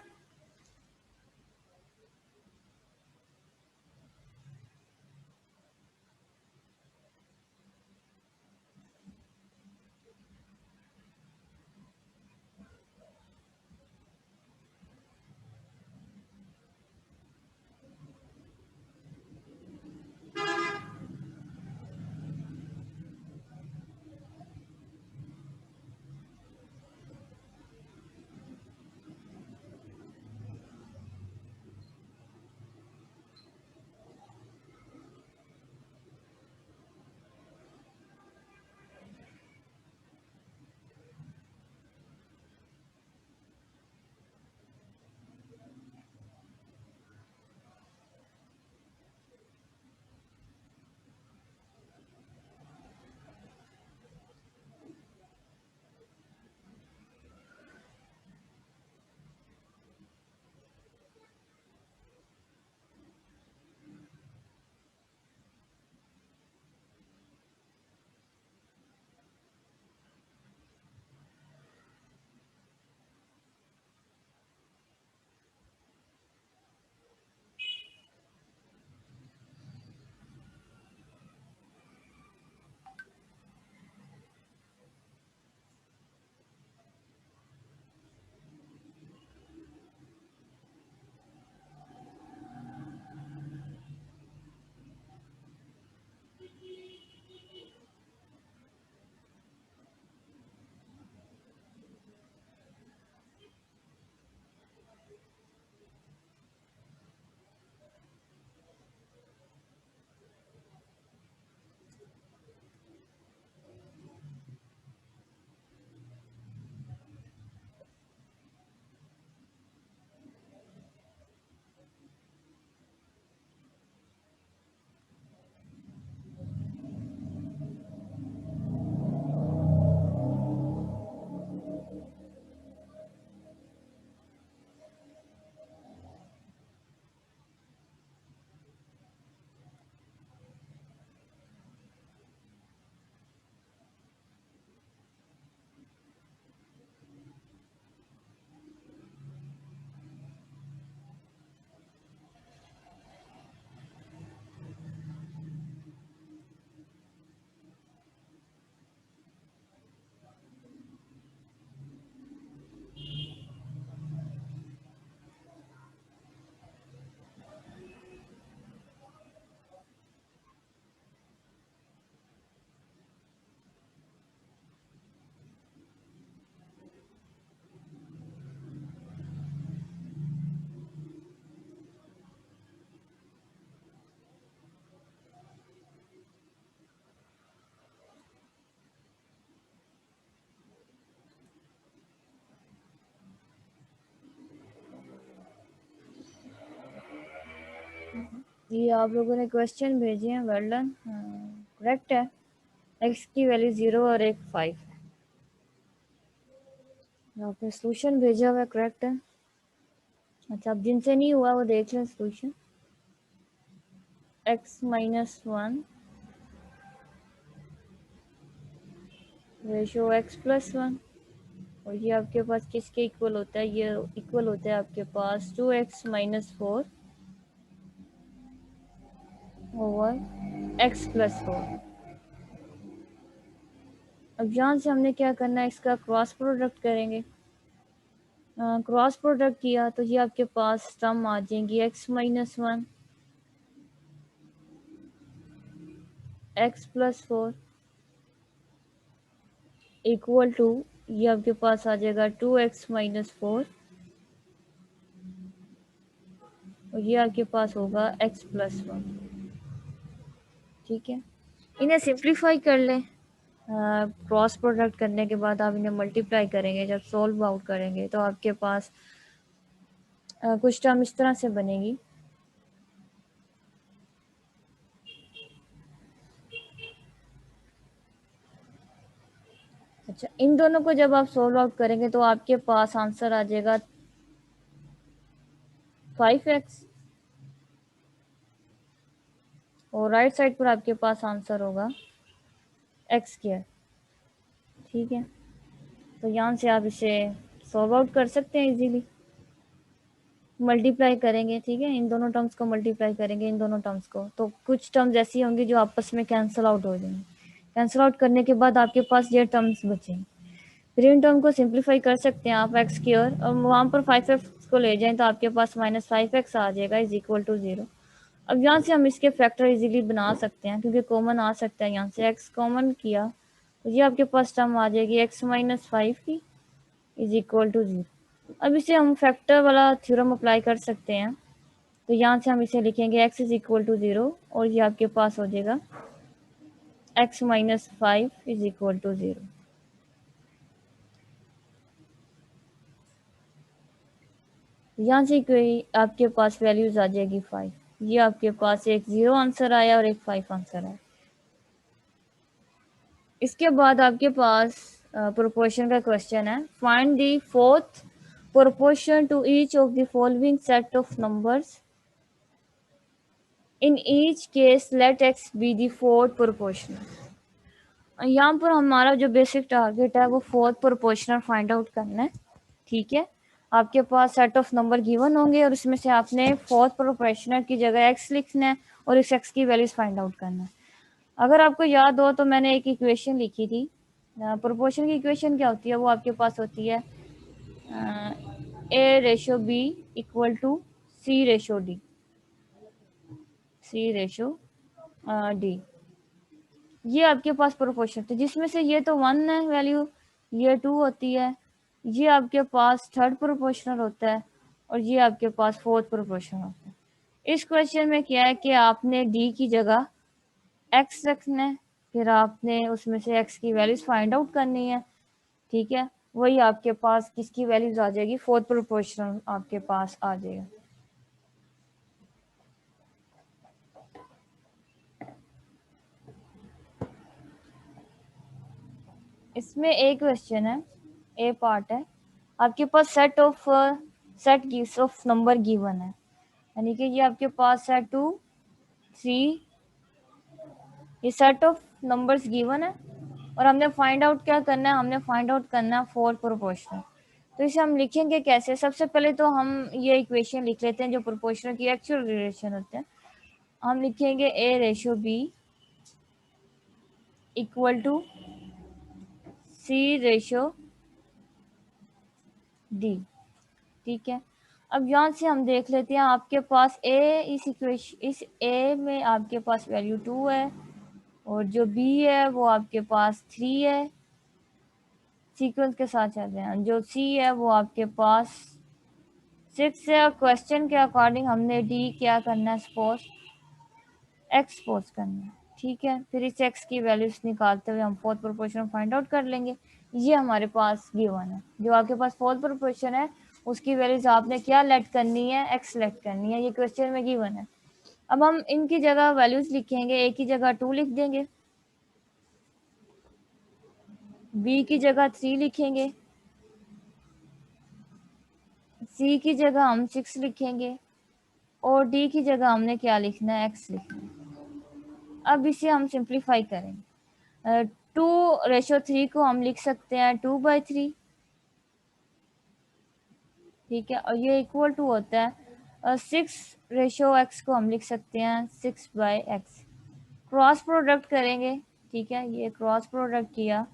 ये आप लोगों ने क्वेश्चन भेजे हैं, वेल डन, करेक्ट है। एक्स की वैल्यू 0 और एक 5 है। आपने सोल्यूशन भेजा हुआ है, करेक्ट है। अच्छा, अब जिनसे नहीं हुआ वो देख लें solution. x minus 1 ratio x plus 1, और ये आपके पास किसके इक्वल होता है? ये इक्वल होता है आपके पास 2x minus 4 over x plus 4। अब यहाँ से हमने क्या करना है, इसका क्रॉस प्रोडक्ट करेंगे। क्रॉस प्रोडक्ट किया तो ये आपके पास टर्म आ जाएंगी x minus 1 x plus 4 equal to, ये आपके पास आ जाएगा 2x माइनस 4, और ये आपके पास होगा x प्लस 1। ठीक है, इन्हें सिंप्लीफाई कर लें। क्रॉस प्रोडक्ट करने के बाद आप इन्हें मल्टीप्लाई करेंगे, जब सॉल्व आउट करेंगे तो आपके पास कुछ टर्म इस तरह से बनेगी। अच्छा, इन दोनों को जब आप सॉल्व आउट करेंगे तो आपके पास आंसर आ जाएगा 5x, और राइट साइड पर आपके पास आंसर होगा एक्स स्क्वायर। ठीक है, तो यहाँ से आप इसे सॉल्व आउट कर सकते हैं इजीली। मल्टीप्लाई करेंगे, ठीक है, इन दोनों टर्म्स को मल्टीप्लाई करेंगे, इन दोनों टर्म्स को, तो कुछ टर्म्स ऐसी होंगी जो आपस में कैंसिल आउट हो जाएंगे। कैंसिल आउट करने के बाद आपके पास ये टर्म्स बचेंगे। फिर इन टर्म को सिंप्लीफाई कर सकते हैं आप एक्स स्क्वायर, और वहाँ पर 5x को ले जाएं तो आपके पास माइनस 5x आ जाएगा इज इक्वल टू 0। अब यहाँ से हम इसके फैक्टर इजीली बना सकते हैं क्योंकि कॉमन आ सकता है। यहाँ से x कॉमन किया तो ये आपके पास टर्म आ जाएगी x माइनस 5 की इज इक्वल टू 0। अब इसे हम फैक्टर वाला थ्योरम अप्लाई कर सकते हैं, तो यहाँ से हम इसे लिखेंगे x इज इक्वल टू 0, और ये आपके पास हो जाएगा x minus 5 is equal to 0। यहाँ से कोई आपके पास वैल्यूज आ जाएगी 5। ये आपके पास एक 0 आंसर आया और एक 5 आंसर आया। इसके बाद आपके पास प्रोपोर्शन का क्वेश्चन है। Find the fourth proportion to each of the following set of numbers, in each case let x be the fourth proportion. यहाँ पर हमारा जो बेसिक टारगेट है वो फोर्थ प्रोपोर्शनल फाइंड आउट करना है। ठीक है, आपके पास सेट ऑफ नंबर गिवन होंगे और उसमें से आपने फोर्थ प्रोपोर्शनल की जगह x लिखना है और इस x की वैल्यूज फाइंड आउट करना है। अगर आपको याद हो तो मैंने एक इक्वेशन लिखी थी। प्रोपोर्शन की इक्वेशन क्या होती है? वो आपके पास होती है a ratio b equal to c ratio d, c ratio d। ये आपके पास प्रोपोर्शन थे जिसमें से ये तो 1 है वैल्यू, ये 2 होती है, ये आपके पास थर्ड प्रोपोर्शनल होता है, और ये आपके पास फोर्थ प्रोपोर्शनल होता है। इस क्वेश्चन में क्या है कि आपने डी की जगह एक्स रखना है, फिर आपने उसमें से एक्स की वैल्यूज फाइंड आउट करनी है। ठीक है, वही आपके पास किसकी वैल्यूज आ जाएगी? फोर्थ प्रोपोर्शनल आपके पास आ जाएगा। इसमें एक क्वेश्चन है, ए पार्ट है, आपके पास सेट ऑफ नंबर गिवन है, यानी कि ये आपके पास है 2 3, ये सेट ऑफ नंबर्स गिवन है और हमने फाइंड आउट क्या करना है? हमने फाइंड आउट करना है फोर्थ प्रोपोर्शनल। तो इसे हम लिखेंगे कैसे? सबसे पहले तो हम ये इक्वेशन लिख लेते हैं जो प्रोपोर्शनल की एक्चुअल रिलेशन होते हैं। हम लिखेंगे a ratio b equal to c ratio d। ठीक है, अब यहाँ से हम देख लेते हैं आपके पास इस a में आपके पास वैल्यू 2 है, और जो b है वो आपके पास 3 है। सीक्वेंस के साथ चलते हैं, जो c है वो आपके पास 6 है, और क्वेश्चन के अकॉर्डिंग हमने d क्या करना है? सपोज एक्सपोज करना है। ठीक है, फिर इस x की वैल्यूज निकालते हुए हम फोर्थ प्रोपोर्शन फाइंड आउट कर लेंगे। ये हमारे पास गिवन है। जो आपके पास फोर्थ प्रोपोर्शन है उसकी वैल्यूज आपने क्या लेट करनी है? x लेट करनी है। ये क्वेश्चन में गिवन है। अब हम इनकी जगह वैल्यूज लिखेंगे, ए की जगह 2 लिख देंगे, बी की जगह 3 लिखेंगे, सी की जगह हम 6 लिखेंगे और डी की जगह हमने क्या लिखना है, एक्स लिखना है। अब इसे हम सिंप्लीफाई करेंगे। 2:3 को हम लिख सकते हैं 2/3, ठीक है, और ये इक्वल टू होता है 6:x को हम लिख सकते हैं 6/x। क्रॉस प्रोडक्ट करेंगे, ठीक है, ये क्रॉस प्रोडक्ट किया,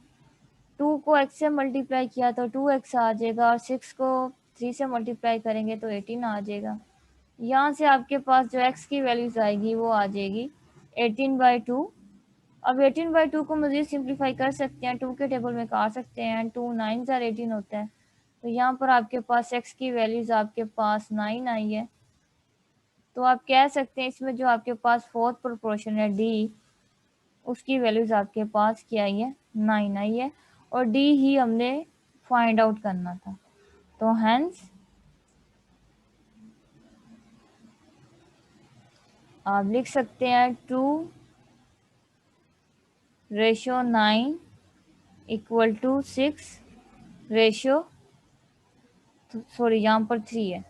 2 को x से मल्टीप्लाई किया तो 2x आ जाएगा और 6 को 3 से मल्टीप्लाई करेंगे तो 18 आ जाएगा। यहाँ से आपके पास जो x की वैल्यूज आएगी वो आ जाएगी 18/2। अब 18/2 को मज़ीद सिंप्लीफाई कर सकते हैं, 2 के टेबल में काट सकते हैं, 2 9 18 होता है, तो यहाँ पर आपके पास x की वैल्यूज आपके पास 9 आई है। तो आप कह सकते हैं इसमें जो आपके पास फोर्थ प्रोपोर्शन है d, उसकी वैल्यूज आपके पास क्या आई है, 9 आई है, और d ही हमने फाइंड आउट करना था। तो हेंस आप लिख सकते हैं 2:9 इक्वल टू 6 रेशियो, सॉरी यहाँ पर 3 है,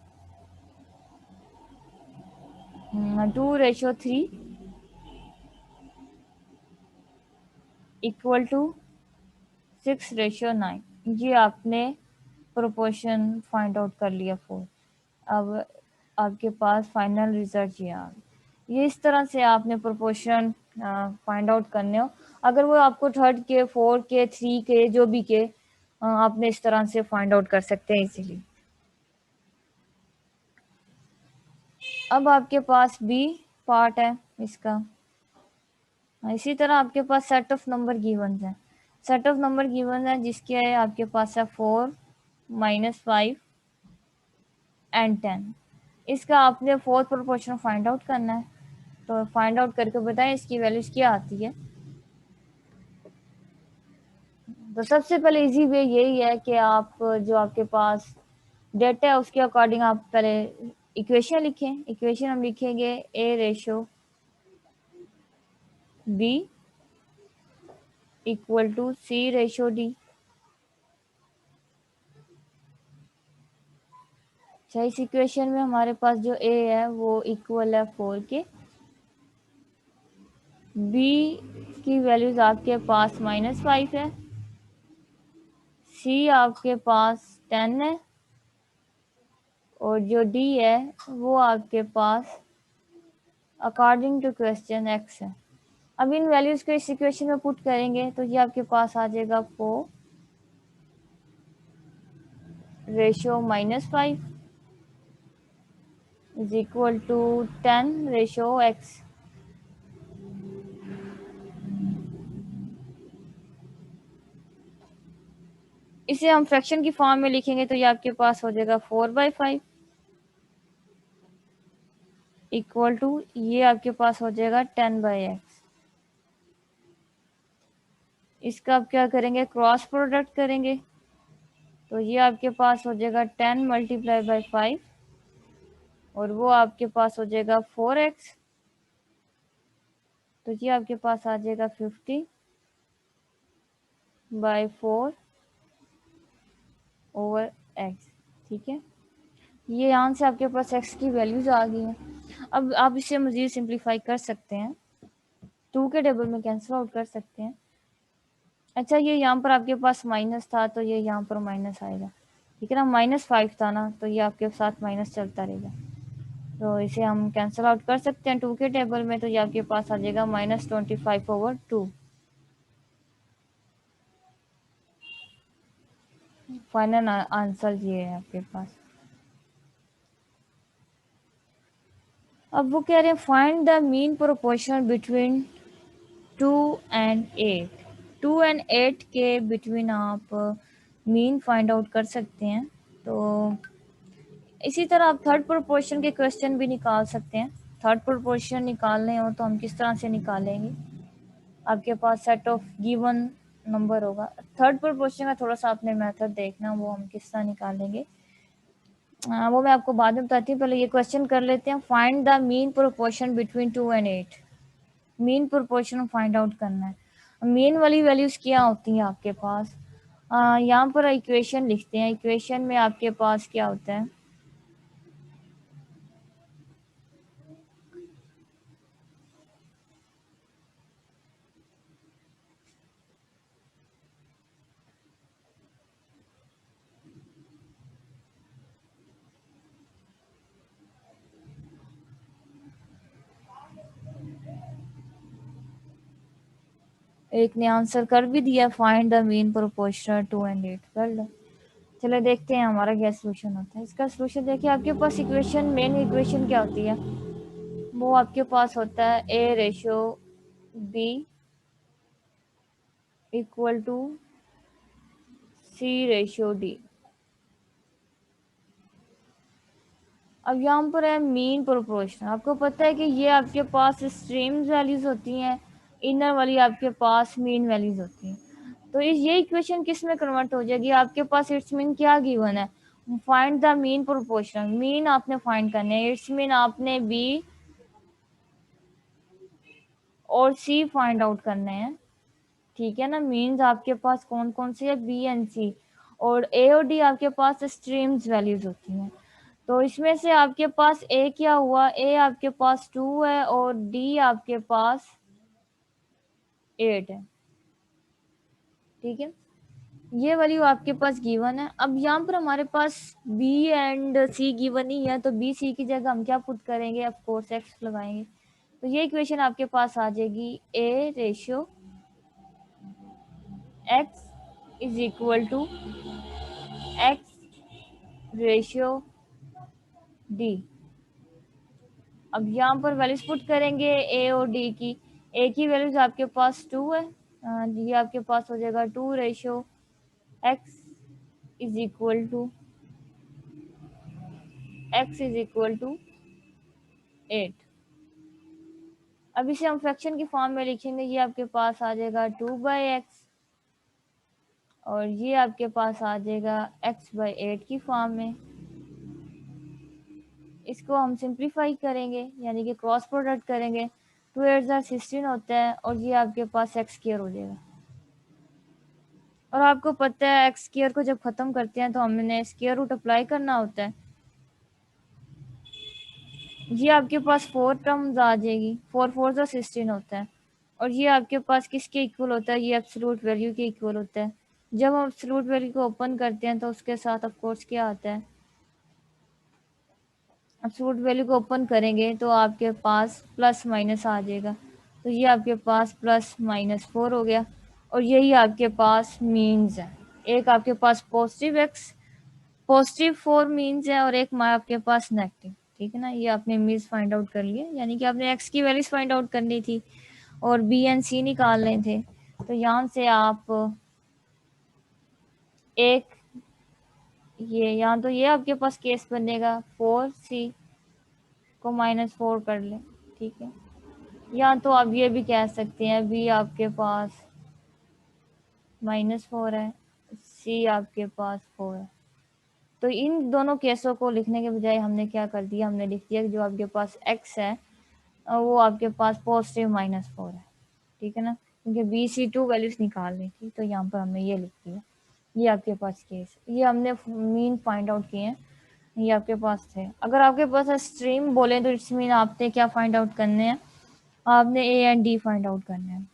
2:3 इक्वल टू 6:9। ये आपने प्रोपोर्शन फाइंड आउट कर लिया 4। अब आपके पास फाइनल रिजल्ट ये आ गया। ये इस तरह से आपने प्रोपोर्शन फाइंड आउट करने हो, अगर वो आपको थर्ड के, 4 के, 3 के, जो भी के, आपने इस तरह से फाइंड आउट कर सकते हैं इजीली। अब आपके पास बी पार्ट है इसका, इसी तरह आपके पास सेट ऑफ नंबर गिवन है, सेट ऑफ नंबर गिवन है जिसके है आपके पास है 4 -5 एंड 10। इसका आपने फोर्थ प्रोपोर्शन फाइंड आउट करना है, तो फाइंड आउट करके बताएं इसकी वैल्यूज क्या आती है। तो सबसे पहले इजी वे यही है कि आप जो आपके पास डेटा है उसके अकॉर्डिंग आप पहले इक्वेशन लिखें। इक्वेशन हम लिखेंगे a/b इक्वल टू c/d। अच्छा, इस इक्वेशन में हमारे पास जो a है वो इक्वल है 4 के, b की वैल्यूज आपके पास -5 है, c आपके पास 10 है, और जो d है वो आपके पास अकॉर्डिंग टू क्वेश्चन x है। अब इन वैल्यूज को इस इक्वेशन में पुट करेंगे तो ये आपके पास आ जाएगा 4:-5 इज इक्वल टू 10:x। इसे हम फ्रैक्शन की फॉर्म में लिखेंगे तो ये आपके पास हो जाएगा 4/5 इक्वल टू, ये आपके पास हो जाएगा 10/x। इसका आप क्या करेंगे, क्रॉस प्रोडक्ट करेंगे, तो ये आपके पास हो जाएगा 10 × 5 और वो आपके पास हो जाएगा 4x, तो ये आपके पास आ जाएगा 50/4 ओवर x, ठीक है। ये यहाँ से आपके पास x की वैल्यूज आ गई हैं। अब आप इसे मज़ीद सिंप्लीफाई कर सकते हैं, 2 के टेबल में कैंसिल आउट कर सकते हैं। अच्छा, ये यहाँ पर आपके पास माइनस था तो ये यहाँ पर माइनस आएगा, ठीक है ना, -5 था ना तो ये आपके साथ माइनस चलता रहेगा, तो इसे हम कैंसिल आउट कर सकते हैं 2 के टेबल में, तो ये आपके पास आ जाएगा -25/2। फाइनल आंसर ये है आपके पास। अब वो कह रहे हैं find the mean proportion between 2 and 8। 2 and 8 के बिटवीन आप मीन फाइंड आउट कर सकते हैं। तो इसी तरह आप थर्ड प्रोपोर्शन के क्वेश्चन भी निकाल सकते हैं। थर्ड प्रोपोर्शन निकालने हो तो हम किस तरह से निकालेंगे, आपके पास सेट ऑफ गिवन नंबर होगा। थर्ड प्रोपोर्शन का थोड़ा सा आपने मेथड देखना, वो हम किस तरह निकालेंगे। वो मैं आपको बाद में बताती हूँ, पहले ये क्वेश्चन कर लेते हैं। Find the mean proportion between 2 and 8। Mean proportion find out करना है। मीन वाली वैल्यूज क्या होती हैं आपके पास? यहाँ पर इक्वेशन लिखते हैं। इक्वेशन में आपके पास क्या होता है? एक ने आंसर कर भी दिया, find the mean proportion 2 and 8। कर लो। चलो देखते हैं हमारा क्या सोल्यूशन होता है। इसका सोल्यूशन देखिए, आपके पास इक्वेशन, मेन इक्वेशन क्या होती है? वो आपके पास होता है A ratio B equal to C ratio D। अब यहाँ पर है मीन प्रोपोर्शन। आपको पता है कि ये आपके पास स्ट्रीम्स वैल्यूज होती हैं, इनर वाली आपके पास मीन वैल्यूज होती हैं। तो ये इक्वेशन किस में कन्वर्ट हो जाएगी? आपके पास इट्स मीन क्या गिवन है? Find the mean proportion. Mean आपने फाइंड करना है। इट्स मीन आपने बी और सी फाइंड आउट करने हैं, ठीक है ना। मीन्स आपके पास कौन कौन से है? बी एंड सी। और ए और डी आपके पास स्ट्रीम्स वैल्यूज होती हैं। तो इसमें से आपके पास ए क्या हुआ? ए आपके पास 2 है और डी आपके पास 8 है, ठीक है। ये वैल्यू आपके पास गिवन है। अब यहाँ पर हमारे पास बी एंड सी गिवन ही है, तो बी सी की जगह हम क्या पुट करेंगे? ऑफ कोर्स एक्स लगाएंगे। तो ये इक्वेशन आपके पास आ जाएगी a ratio x is equal to x ratio d. अब यहाँ पर वैल्यूज पुट करेंगे ए और डी की। ए की वैल्यूज आपके पास 2 है, ये आपके पास हो जाएगा 2 ratio x is equal to 8। अब इसे हम फ्रैक्शन की फॉर्म में लिखेंगे। ये आपके पास आ जाएगा 2/x और ये आपके पास आ जाएगा x/8 की फॉर्म में। इसको हम सिंप्लीफाई करेंगे, यानी कि क्रॉस प्रोडक्ट करेंगे। 2 8 16 होता है और ये आपके पास एक्स स्क्वायर हो जाएगा। और आपको पता है एक्स स्क्वायर को जब खत्म करते हैं तो हमने स्क्वायर रूट अप्लाई करना होता है। ये आपके पास 4 टर्म्स आ जाएगी। 4 4 16 होता है और ये आपके पास किसके इक्वल होता है? ये एब्सोल्यूट वैल्यू के इक्वल होता है। जब हम एब्सोल्यूट वैल्यू को ओपन करते हैं तो उसके साथ ऑफ कोर्स क्या आता है? एब्सोल्यूट वैल्यू को ओपन करेंगे तो आपके पास प्लस माइनस आ जाएगा। तो ये आपके पास +-4 हो गया और यही आपके पास मीन्स है। एक आपके पास +4 मीन्स है और एक आपके पास नेगेटिव, ठीक है ना। ये आपने मीन्स फाइंड आउट कर लिए, यानी कि आपने एक्स की वैल्यूज फाइंड आउट करनी थी और बी एंड सी निकालने थे। तो यहाँ से आप एक ये यहाँ तो ये आपके पास केस बनेगा 4c को -4 कर ले, ठीक है। या तो आप ये भी कह सकते हैं बी आपके पास -4 है, सी आपके पास 4 है। तो इन दोनों केसों को लिखने के बजाय हमने क्या कर दिया? हमने लिख दिया कि जो आपके पास x है वो आपके पास +-4 है, ठीक है ना, क्योंकि बी सी 2 वैल्यूज निकालनी थी। तो यहाँ पर हमने ये लिख दिया। ये आपके पास केस, ये हमने मीन फाइंड आउट किए हैं, ये आपके पास थे। अगर आपके पास स्ट्रीम बोले तो इट्स मीन आपने क्या फाइंड आउट करने हैं? आपने A and D find out करने हैं।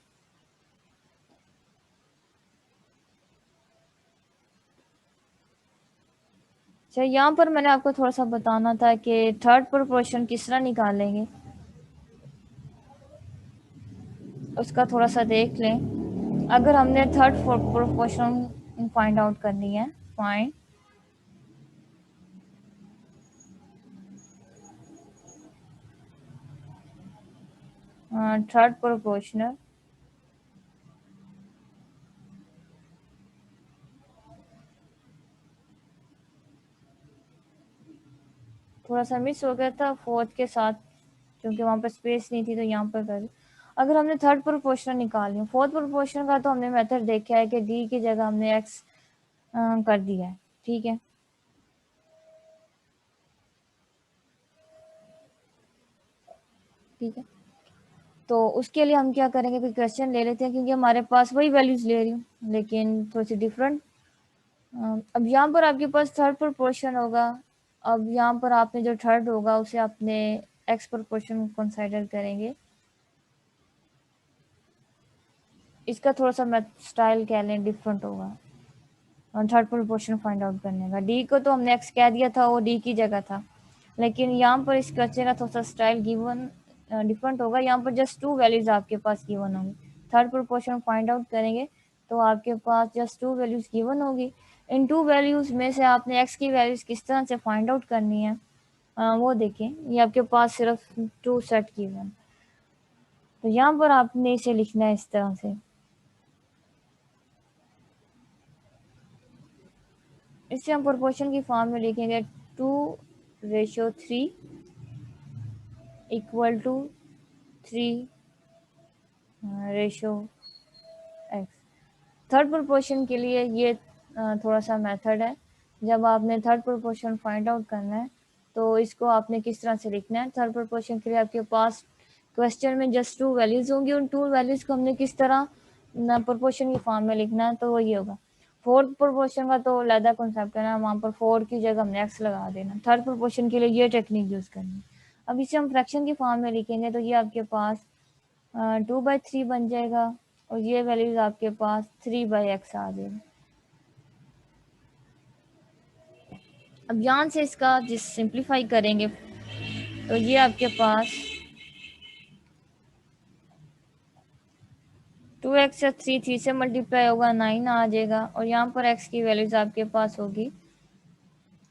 अच्छा, यहाँ पर मैंने आपको थोड़ा सा बताना था कि थर्ड प्रोपोर्शन किस तरह निकालेंगे, उसका थोड़ा सा देख लें। अगर हमने थर्ड प्रोपोर्शन फाइंड आउट करनी है, फाइंड थर्ड प्रोपोर्शनल थोड़ा सा मिस हो गया था फोर्थ के साथ, क्योंकि वहाँ पर स्पेस नहीं थी तो यहाँ पर कर। अगर हमने थर्ड प्रोपोर्शनल निकाली, फोर्थ प्रोपोर्शनल का तो हमने मेथड देखा है कि डी की जगह हमने एक्स कर दिया है, ठीक है। ठीक है, तो उसके लिए हम क्या करेंगे, कोई क्वेश्चन ले लेते हैं, क्योंकि हमारे पास वही वैल्यूज ले रही हूँ लेकिन थोड़ी सी डिफरेंट। अब यहाँ पर आपके पास थर्ड प्रोपोर्शन होगा। अब यहाँ पर आपने जो थर्ड होगा उसे आपने एक्स प्रोपोर्शन कंसिडर करेंगे। इसका थोड़ा सा मैं स्टाइल कह लें डिफरेंट होगा थर्ड प्रोपोर्शन फाइंड आउट करने का। डी को तो हमने एक्स कह दिया था, वो डी की जगह था, लेकिन यहाँ पर इस क्वेश्चन का थोड़ा सा स्टाइल गिवन डिफरेंट होगा। यहाँ पर जस्ट टू वैल्यूज आपके पास गिवन होंगी। थर्ड प्रोपोर्शन फाइंड आउट करेंगे तो आपके पास जस्ट टू वैल्यूज गिवन होगी। इन टू वैल्यूज में से आपने एक्स की वैल्यूज किस तरह से फाइंड आउट करनी है वो देखें। ये आपके पास सिर्फ टू सेट गिवन, तो यहाँ पर आपने इसे लिखना है इस तरह से। इसे हम प्रोपोर्शन की फॉर्म में लिखेंगे 2:3 equal to 3:x। Third proportion के लिए ये थोड़ा सा मेथड है। जब आपने थर्ड प्रोपोर्शन फाइंड आउट करना है तो इसको आपने किस तरह से लिखना है। थर्ड प्रोपोर्शन के लिए आपके पास क्वेश्चन में जस्ट टू वैल्यूज होंगी, उन टू वैल्यूज को हमने किस तरह प्रोपोर्शन की फॉर्म में लिखना है, तो वो ये होगा। फोर्थ प्रोपोर्शन का तो अलग कॉन्सेप्ट है ना, वहाँ पर फोर की जगह हमने एक्स लगा देना। थर्ड प्रोपोर्शन के लिए ये टेक्निक यूज़ करनी है। अब इसे हम फ्रैक्शन की फॉर्म में लिखेंगे तो ये आपके पास 2/3 बन जाएगा और ये वैल्यूज आपके पास 3/x आ जाएगी। अब यहाँ से इसका जिस सिंप्लीफाई करेंगे तो ये आपके पास 2x या 3 से मल्टीप्लाई होगा 9 आ जाएगा और यहाँ पर x की वैल्यूज आपके पास होगी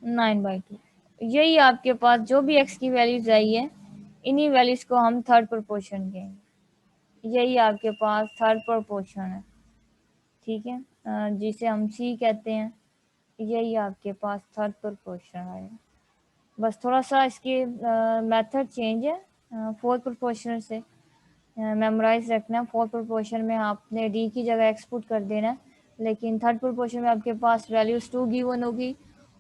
9/2। यही आपके पास जो भी x की वैल्यूज आई है इन्हीं वैल्यूज को हम थर्ड प्रोपोर्शन कहेंगे। यही आपके पास थर्ड प्रोपोर्शन है, ठीक है, जिसे हम c कहते हैं। यही आपके पास थर्ड प्रोपोर्शन है। बस थोड़ा सा इसकी मेथड चेंज है। फोर्थ प्रोपोर्शन से मेमोराइज रखना। फोर्थ प्रोपोर्शन में आपने डी की जगह एक्सपुट कर देना है, लेकिन थर्ड प्रोपोर्शन में आपके पास वैल्यूज 2 गिवन होगी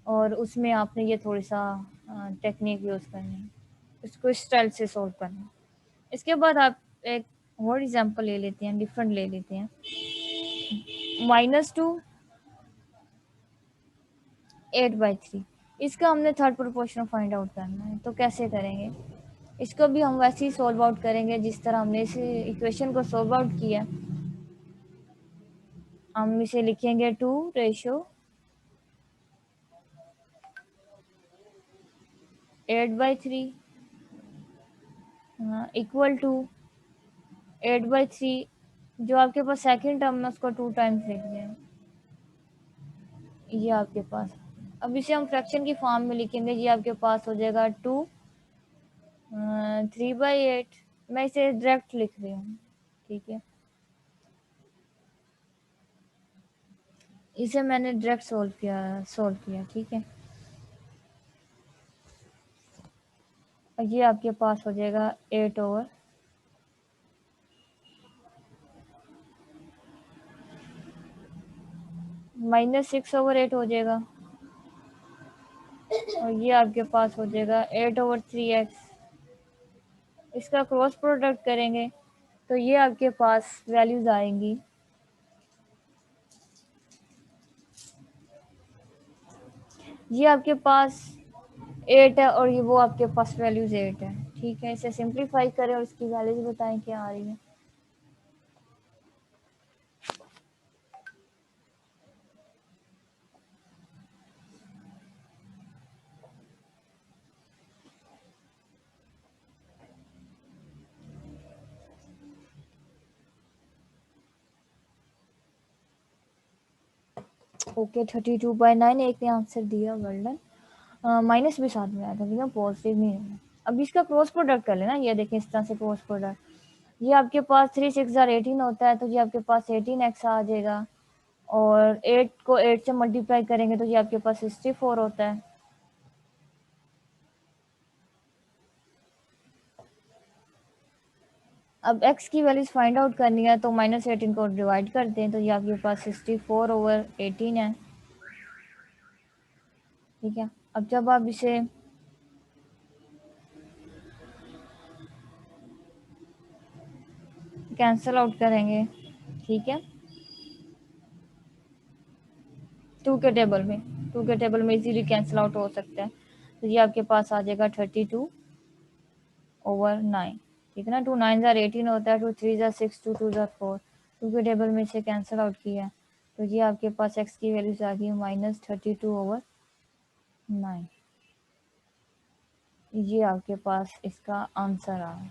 और उसमें आपने ये थोड़ी सा टेक्निक यूज़ करनी है, इसको इस स्टाइल से सोल्व करना है। इसके बाद आप एक और एग्जांपल ले लेते हैं, डिफरेंट ले लेते हैं। -2 8/3। इसका हमने थर्ड प्रोपोर्शन फाइंड आउट करना है, तो कैसे करेंगे। इसको भी हम वैसे ही सॉल्व आउट करेंगे जिस तरह हमने इस इक्वेशन को सॉल्व आउट किया। हम इसे लिखेंगे 2:8/3 इक्वल टू 8/3। जो आपके पास सेकेंड टर्म है उसको 2 टाइम्स लिख दें, ये आपके पास। अब इसे हम फ्रैक्शन की फॉर्म में लिखेंगे, ये आपके पास हो जाएगा 3/8। मैं इसे डायरेक्ट लिख रही हूँ, ठीक है, इसे मैंने डायरेक्ट सोल्व किया, ठीक है। और ये आपके पास हो जाएगा 8/, -6/8 हो जाएगा और ये आपके पास हो जाएगा 8/3x। इसका क्रॉस प्रोडक्ट करेंगे तो ये आपके पास वैल्यूज आएंगी। ये आपके पास 8 है और ये वो आपके पास वैल्यूज 8 है, ठीक है। इसे सिंप्लीफाई करें और इसकी वैल्यूज बताएं क्या आ रही है। ओके 32/9 एक ने आंसर दिया, वेल डन। माइनस भी साथ में आया था, लेकिन पॉजिटिव नहीं है। अब इसका क्रॉस प्रोडक्ट कर लेना, ये देखें इस तरह से क्रॉस प्रोडक्ट। ये आपके पास 3 6 18 होता है तो ये आपके पास 18x आ जाएगा और 8 को 8 से मल्टीप्लाई करेंगे तो ये आपके पास 64 होता है। अब x की वैल्यूज फाइंड आउट करनी है तो -18 को डिवाइड करते हैं तो ये आपके पास 64/18 है, ठीक है। अब जब आप इसे कैंसिल आउट करेंगे, ठीक है, 2 के टेबल में इजीली कैंसिल आउट हो सकता है। तो ये आपके पास आ जाएगा 32/9, ठीक है ना। 2 9 = 18 होता है, 2 3 = 6, 2 2 = 4। 2 के टेबल में से कैंसिल आउट किया, तो ये आपके पास x की वैल्यूज आ गई -32/9। ये आपके पास इसका आंसर आ गया।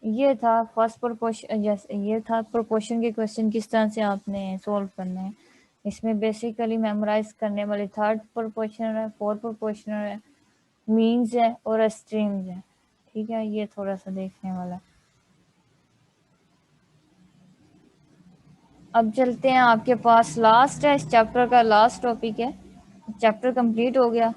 ये था फर्स्ट प्रोपोर्शन, जैसे ये था प्रोपोर्शन के क्वेश्चन किस तरह से आपने सॉल्व करने हैं। इसमें बेसिकली मेमोराइज करने वाले थर्ड प्रोपोर्शनल है, फोर्थ प्रोपोर्शनल है, मीन्स है और एक्सट्रीम्स है, ठीक है। ये थोड़ा सा देखने वाला है। अब चलते हैं, आपके पास लास्ट है, इस चैप्टर का लास्ट टॉपिक है, चैप्टर कंप्लीट हो गया।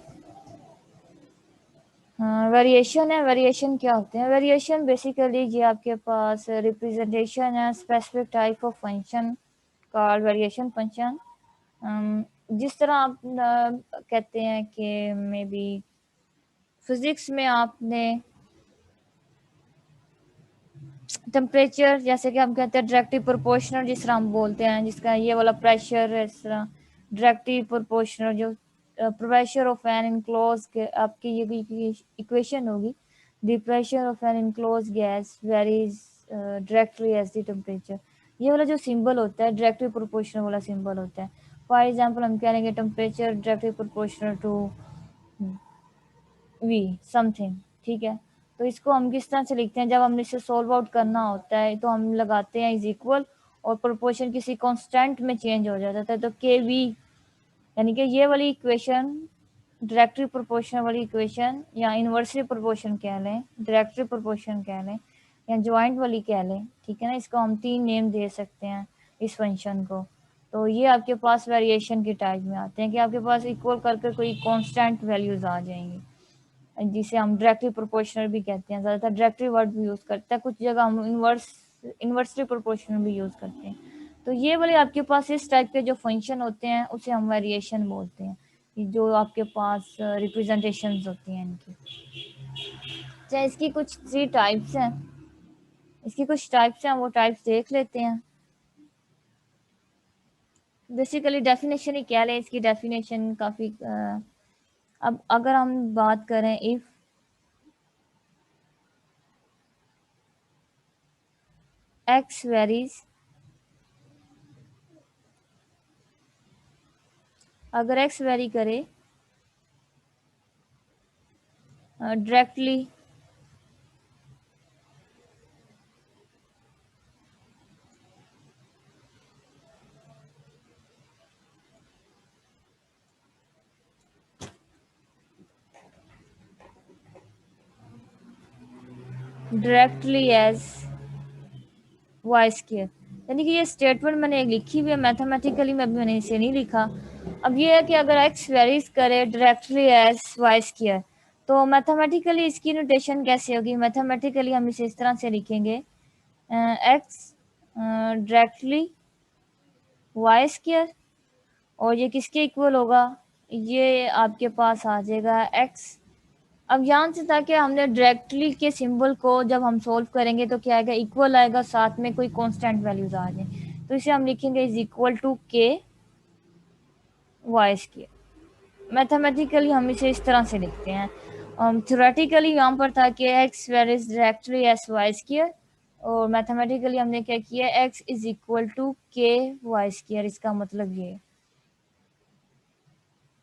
वेरिएशन है। वेरिएशन क्या होते हैं? वेरिएशन बेसिकली ये आपके पास रिप्रेजेंटेशन है specific type of function called variation function. जिस तरह आप कहते हैं कि मे बी फिजिक्स में आपने टेम्परेचर, जैसे कि हम कहते हैं डायरेक्टली प्रोपोर्शनल, जिस तरह हम बोलते हैं, जिसका ये वाला प्रेशर है, इस तरह डायरेक्टली प्रोपोर्शनल जो प्रेशर ऑफ एन इनक्लोज, आपकी ये इक्वेशन होगी, the pressure of an enclosed gas varies directly as the temperature. ये वाला जो सिंबल होता है डायरेक्टली प्रोपोर्शनल वाला सिंबल होता है। फॉर एग्जाम्पल हम कह लेंगे temperature directly proportional to v something, ठीक है। तो इसको हम किस तरह से लिखते हैं? जब हमने इसे सोल्व आउट करना होता है तो हम लगाते हैं इज इक्वल, और प्रोपोर्शन किसी कांस्टेंट में चेंज हो जाता है, तो के वी, यानी कि ये वाली इक्वेशन डायरेक्टली प्रोपोर्शन वाली इक्वेशन, या इन्वर्सली प्रोपोर्शन कह लें, डायरेक्टली प्रोपोर्शन कह लें, या ज्वाइंट वाली कह लें, ठीक है ना। इसको हम 3 नेम दे सकते हैं इस फंक्शन को। तो ये आपके पास वेरिएशन के टाइप में आते हैं कि आपके पास इक्वल करके कोई कांस्टेंट वैल्यूज आ जाएंगी, जिसे हम डायरेक्टली प्रोपोर्शनल भी कहते हैं। ज़्यादातर डायरेक्टली वर्ड भी यूज़ करते हैं, कुछ जगह हम इन्वर्सली प्रोपोर्शनल भी यूज़ करते हैं। तो ये वाले आपके पास इस टाइप के जो फंक्शन होते हैं उसे हम वेरिएशन बोलते हैं, जो आपके पास रिप्रेजेंटेशंस होती हैं इनकी। चाहे इसकी कुछ 3 टाइप्स हैं, इसकी कुछ टाइप्स हैं, वो टाइप्स देख लेते हैं। बेसिकली डेफिनेशन ही कह लें, इसकी डेफिनेशन काफ़ी अब अगर हम बात करें, इफ़ x वेरीज, अगर x वेरी करे directly directly as y square, यानी कि ये स्टेटमेंट मैंने एक लिखी हुई है मैथमेटिकली में, अभी मैंने इसे नहीं लिखा। अब ये है कि अगर x वेरीज करे डायरेक्टली एज वाई स्क्वायर, तो मैथमेटिकली इसकी नोटेशन कैसे होगी? मैथमेटिकली हम इसे इस तरह से लिखेंगे, x डायरेक्टली वाई स्क्वायर, और ये किसके इक्वल होगा? ये आपके पास आ जाएगा x। अब यहाँ से ताकि हमने डायरेक्टली के सिंबल को जब हम सोल्व करेंगे तो क्या आएगा? इक्वल आएगा, साथ में कोई कांस्टेंट वैल्यूज आ जाए, तो इसे हम लिखेंगे is equal to k y square. Mathematically हम इसे इस तरह से लिखते हैं। थ्योरेटिकली यहाँ पर था कि x varies directly as y square, और मैथमेटिकली हमने क्या किया? X is equal to k y square, इसका मतलब ये,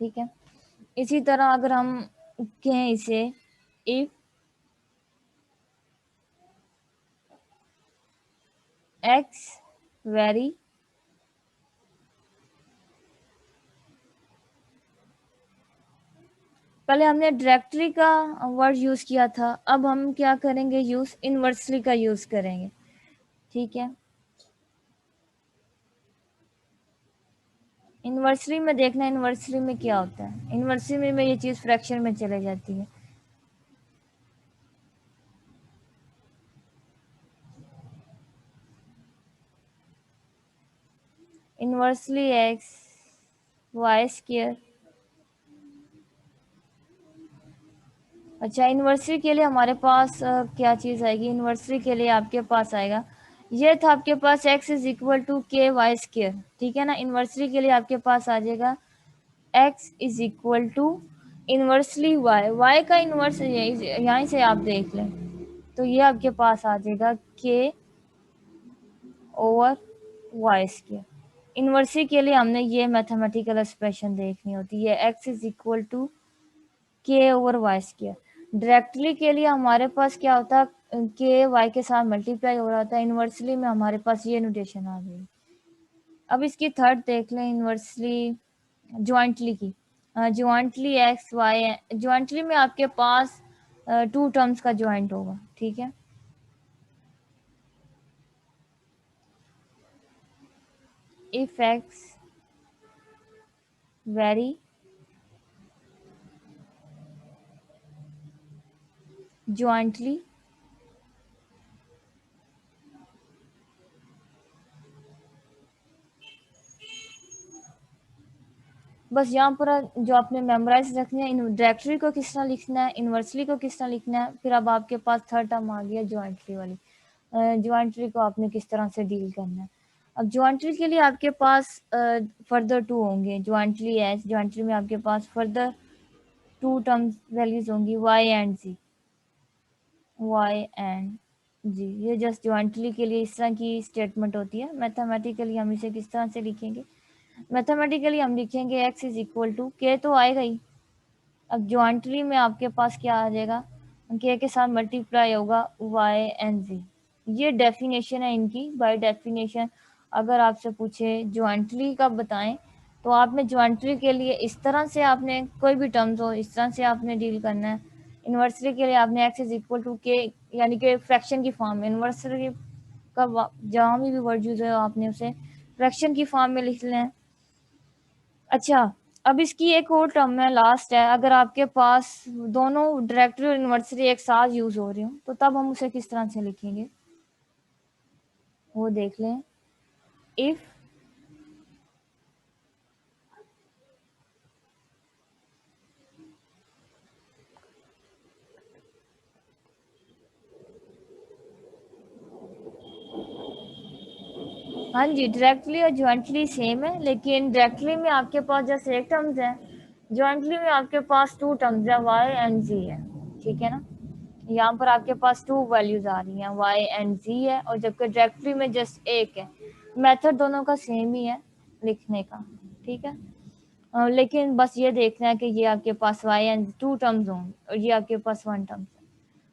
ठीक है। इसी तरह अगर हम कहें इसे, इफ एक्स वेरी, पहले हमने डायरेक्टली का वर्ड यूज किया था, अब हम क्या करेंगे? यूज इनवर्सली का यूज करेंगे, ठीक है। इनवर्सली में देखना, इनवर्सली में क्या होता है? इनवर्सली में ये चीज फ्रैक्शन में चले जाती है। इनवर्सली एक्स वाई स्क्वायर, अच्छा इनवर्सली के लिए हमारे पास क्या चीज़ आएगी? इनवर्सली के लिए आपके पास आएगा ये था आपके पास x is equal to k Y square, ठीक है ना। इन्वर्सली के लिए आपके पास आ जाएगा x is equal to inversely y का इन्वर्स यहीं से आप देख लें तो ये आपके पास आ जाएगा k over y square. Inversely के लिए हमने ये मैथमेटिकल एक्सप्रेशन देखनी होती है, x इज इक्वल टू के ओवर वाई स्क्र। डायरेक्टली के लिए हमारे पास क्या होता है, के वाई के साथ मल्टीप्लाई हो रहा होता है। इन्वर्सली में हमारे पास ये नोटेशन आ गई। अब इसकी थर्ड देख लें, इन्वर्सली ज्वाइंटली की। ज्वाइंटली एक्स वाई, ज्वाइंटली में आपके पास टू टर्म्स का ज्वाइंट होगा, ठीक है। इफ एक्स वेरी ज्वाइंटली बस यहाँ पर जो आपने मेमोराइज रखना है, डायरेक्टरी को किस तरह लिखना है, इन्वर्सली को किस तरह लिखना है, फिर अब आपके पास थर्ड टर्म आ गया ज्वाइंटली वाली। ज्वाइंटली को आपने किस तरह से डील करना है। अब ज्वाइंटली के लिए आपके पास फर्दर टू होंगे, ज्वाइंटली एच, ज्वाइंटली में आपके पास फर्दर टू टर्म्स वैल्यूज होंगी Y and G, Y and G. ये जस्ट ज्वाइंटली के लिए इस तरह की स्टेटमेंट होती है। मैथमेटिकली हम इसे किस तरह से लिखेंगे, मैथमेटिकली हम लिखेंगे x इज इक्वल टू के तो आएगा ही। अब ज्वाइंटली में आपके पास क्या आ जाएगा, के के साथ मल्टीप्लाई होगा y एंड z। ये डेफिनेशन है इनकी। बाय डेफिनेशन अगर आपसे पूछे ज्वाइंटली का बताएं तो आपने ज्वाइंटली के लिए इस तरह से आपने कोई भी टर्म्स हो इस तरह से आपने डील करना है। इन्वर्सली के लिए आपने x इज इक्वल टू के यानी कि फ्रैक्शन की फॉर्म में, इन्वर्सली का जहाँ भी वर्ड यूज है आपने उसे फ्रैक्शन की फॉर्म में लिख लें। अच्छा, अब इसकी एक और टर्म है, लास्ट है। अगर आपके पास दोनों डायरेक्टरी और इन्वर्सरी एक साथ यूज हो रही हो तो तब हम उसे किस तरह से लिखेंगे वो देख लें। इफ हाँ जी, डायरेक्टली और ज्वाइंटली सेम है, लेकिन डायरेक्टली में आपके पास जैसे एक टर्म्स है, ज्वाइंटली में आपके पास टू टर्म्स है वाई एंड जी है, ठीक है ना। यहाँ पर आपके पास टू वैल्यूज आ रही हैं वाई एंड जी है, और जबकि डायरेक्टली में जस्ट एक है। मेथड दोनों का सेम ही है लिखने का, ठीक है। लेकिन बस ये देखना है कि ये आपके पास वाई एंड टू टर्म्स होंगे और ये आपके पास वन टर्म्स है।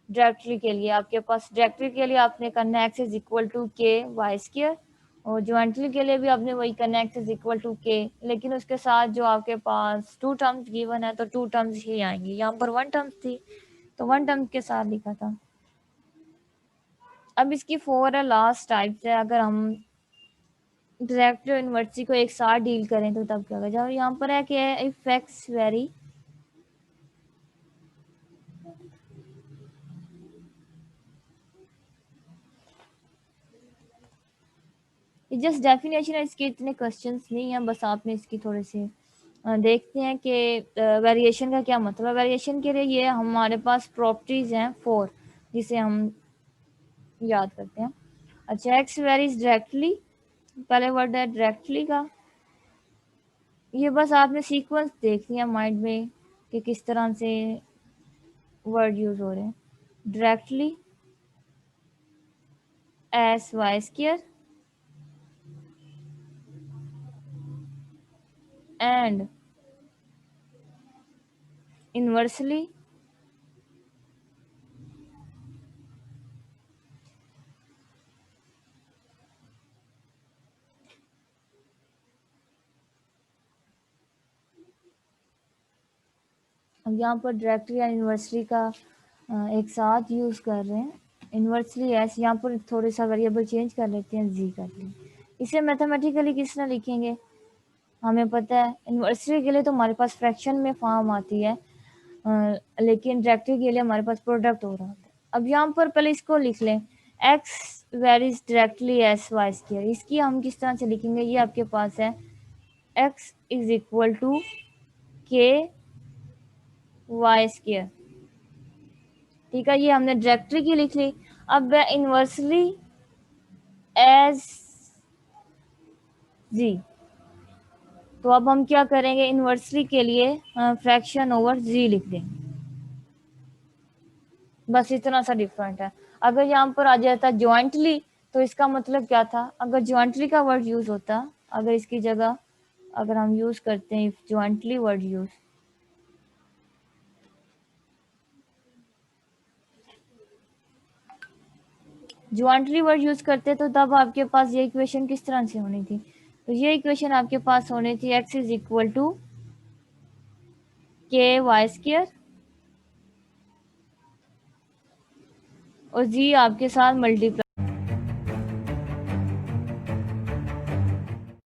डायरेक्टली के लिए आपके पास, डायरेक्टली के लिए आपने करना है x is equal to k Y square, और ज्वाइंटली के लिए भी आपने वही करना है एक्स इज इक्वल टू के, लेकिन उसके साथ जो आपके पास टू टर्म्स गिवन है तो टू टर्म्स ही आएंगी। यहाँ पर वन टर्म्स थी तो वन टर्म्स के साथ लिखा था। अब इसकी फोर है लास्ट टाइप से। अगर हम डायरेक्ट और इन्वर्सली को एक साथ डील करें तो तब क्या होगा, जब यहाँ पर है कि इफ एक्स वेरी ये जस्ट डेफिनेशन है, इसके इतने क्वेश्चंस नहीं है, बस आपने इसकी थोड़े से देखते हैं कि वेरिएशन का क्या मतलब है। वेरिएशन के लिए ये हमारे पास प्रॉपर्टीज हैं फोर जिसे हम याद करते हैं। अच्छा, एक्स वेरीज डायरेक्टली, पहले वर्ड है डायरेक्टली का। ये बस आपने सीक्वेंस देख लिया माइंड में कि किस तरह से वर्ड यूज हो रहे हैं। Directly as y square and inversely अब यहाँ पर डायरेक्टली या इन्वर्सली का एक साथ यूज़ कर रहे हैं। इन्वर्सली एस, यहाँ पर थोड़े सा वेरिएबल चेंज कर लेते हैं, जी कर लें। इसे मैथमेटिकली किस तरह लिखेंगे हमें पता है। इन्वर्सली के लिए तो हमारे पास फ्रैक्शन में फॉर्म आती है, लेकिन डायरेक्टली के लिए हमारे पास प्रोडक्ट हो रहा होता है। अब यहाँ पर पहले इसको लिख लें, x varies directly as y square. इसकी हम किस तरह से लिखेंगे, ये आपके पास है x is equal to k Y square, ठीक है। ये हमने डायरेक्टली की लिख ली। अब इन्वर्सली एज जी। तो अब हम क्या करेंगे, इन्वर्सली के लिए फ्रैक्शन ओवर जी लिख देंगे, बस इतना सा डिफरेंट है। अगर यहाँ पर आ जाता ज्वाइंटली, तो इसका मतलब क्या था, अगर ज्वाइंटली का वर्ड यूज होता, अगर इसकी जगह अगर हम यूज करते हैं jointly word use, jointly word use करते तो तब आपके पास ये इक्वेशन किस तरह से होनी थी, तो ये इक्वेशन आपके पास होनी थी x is equal to k Y square और जी आपके साथ मल्टीप्लाई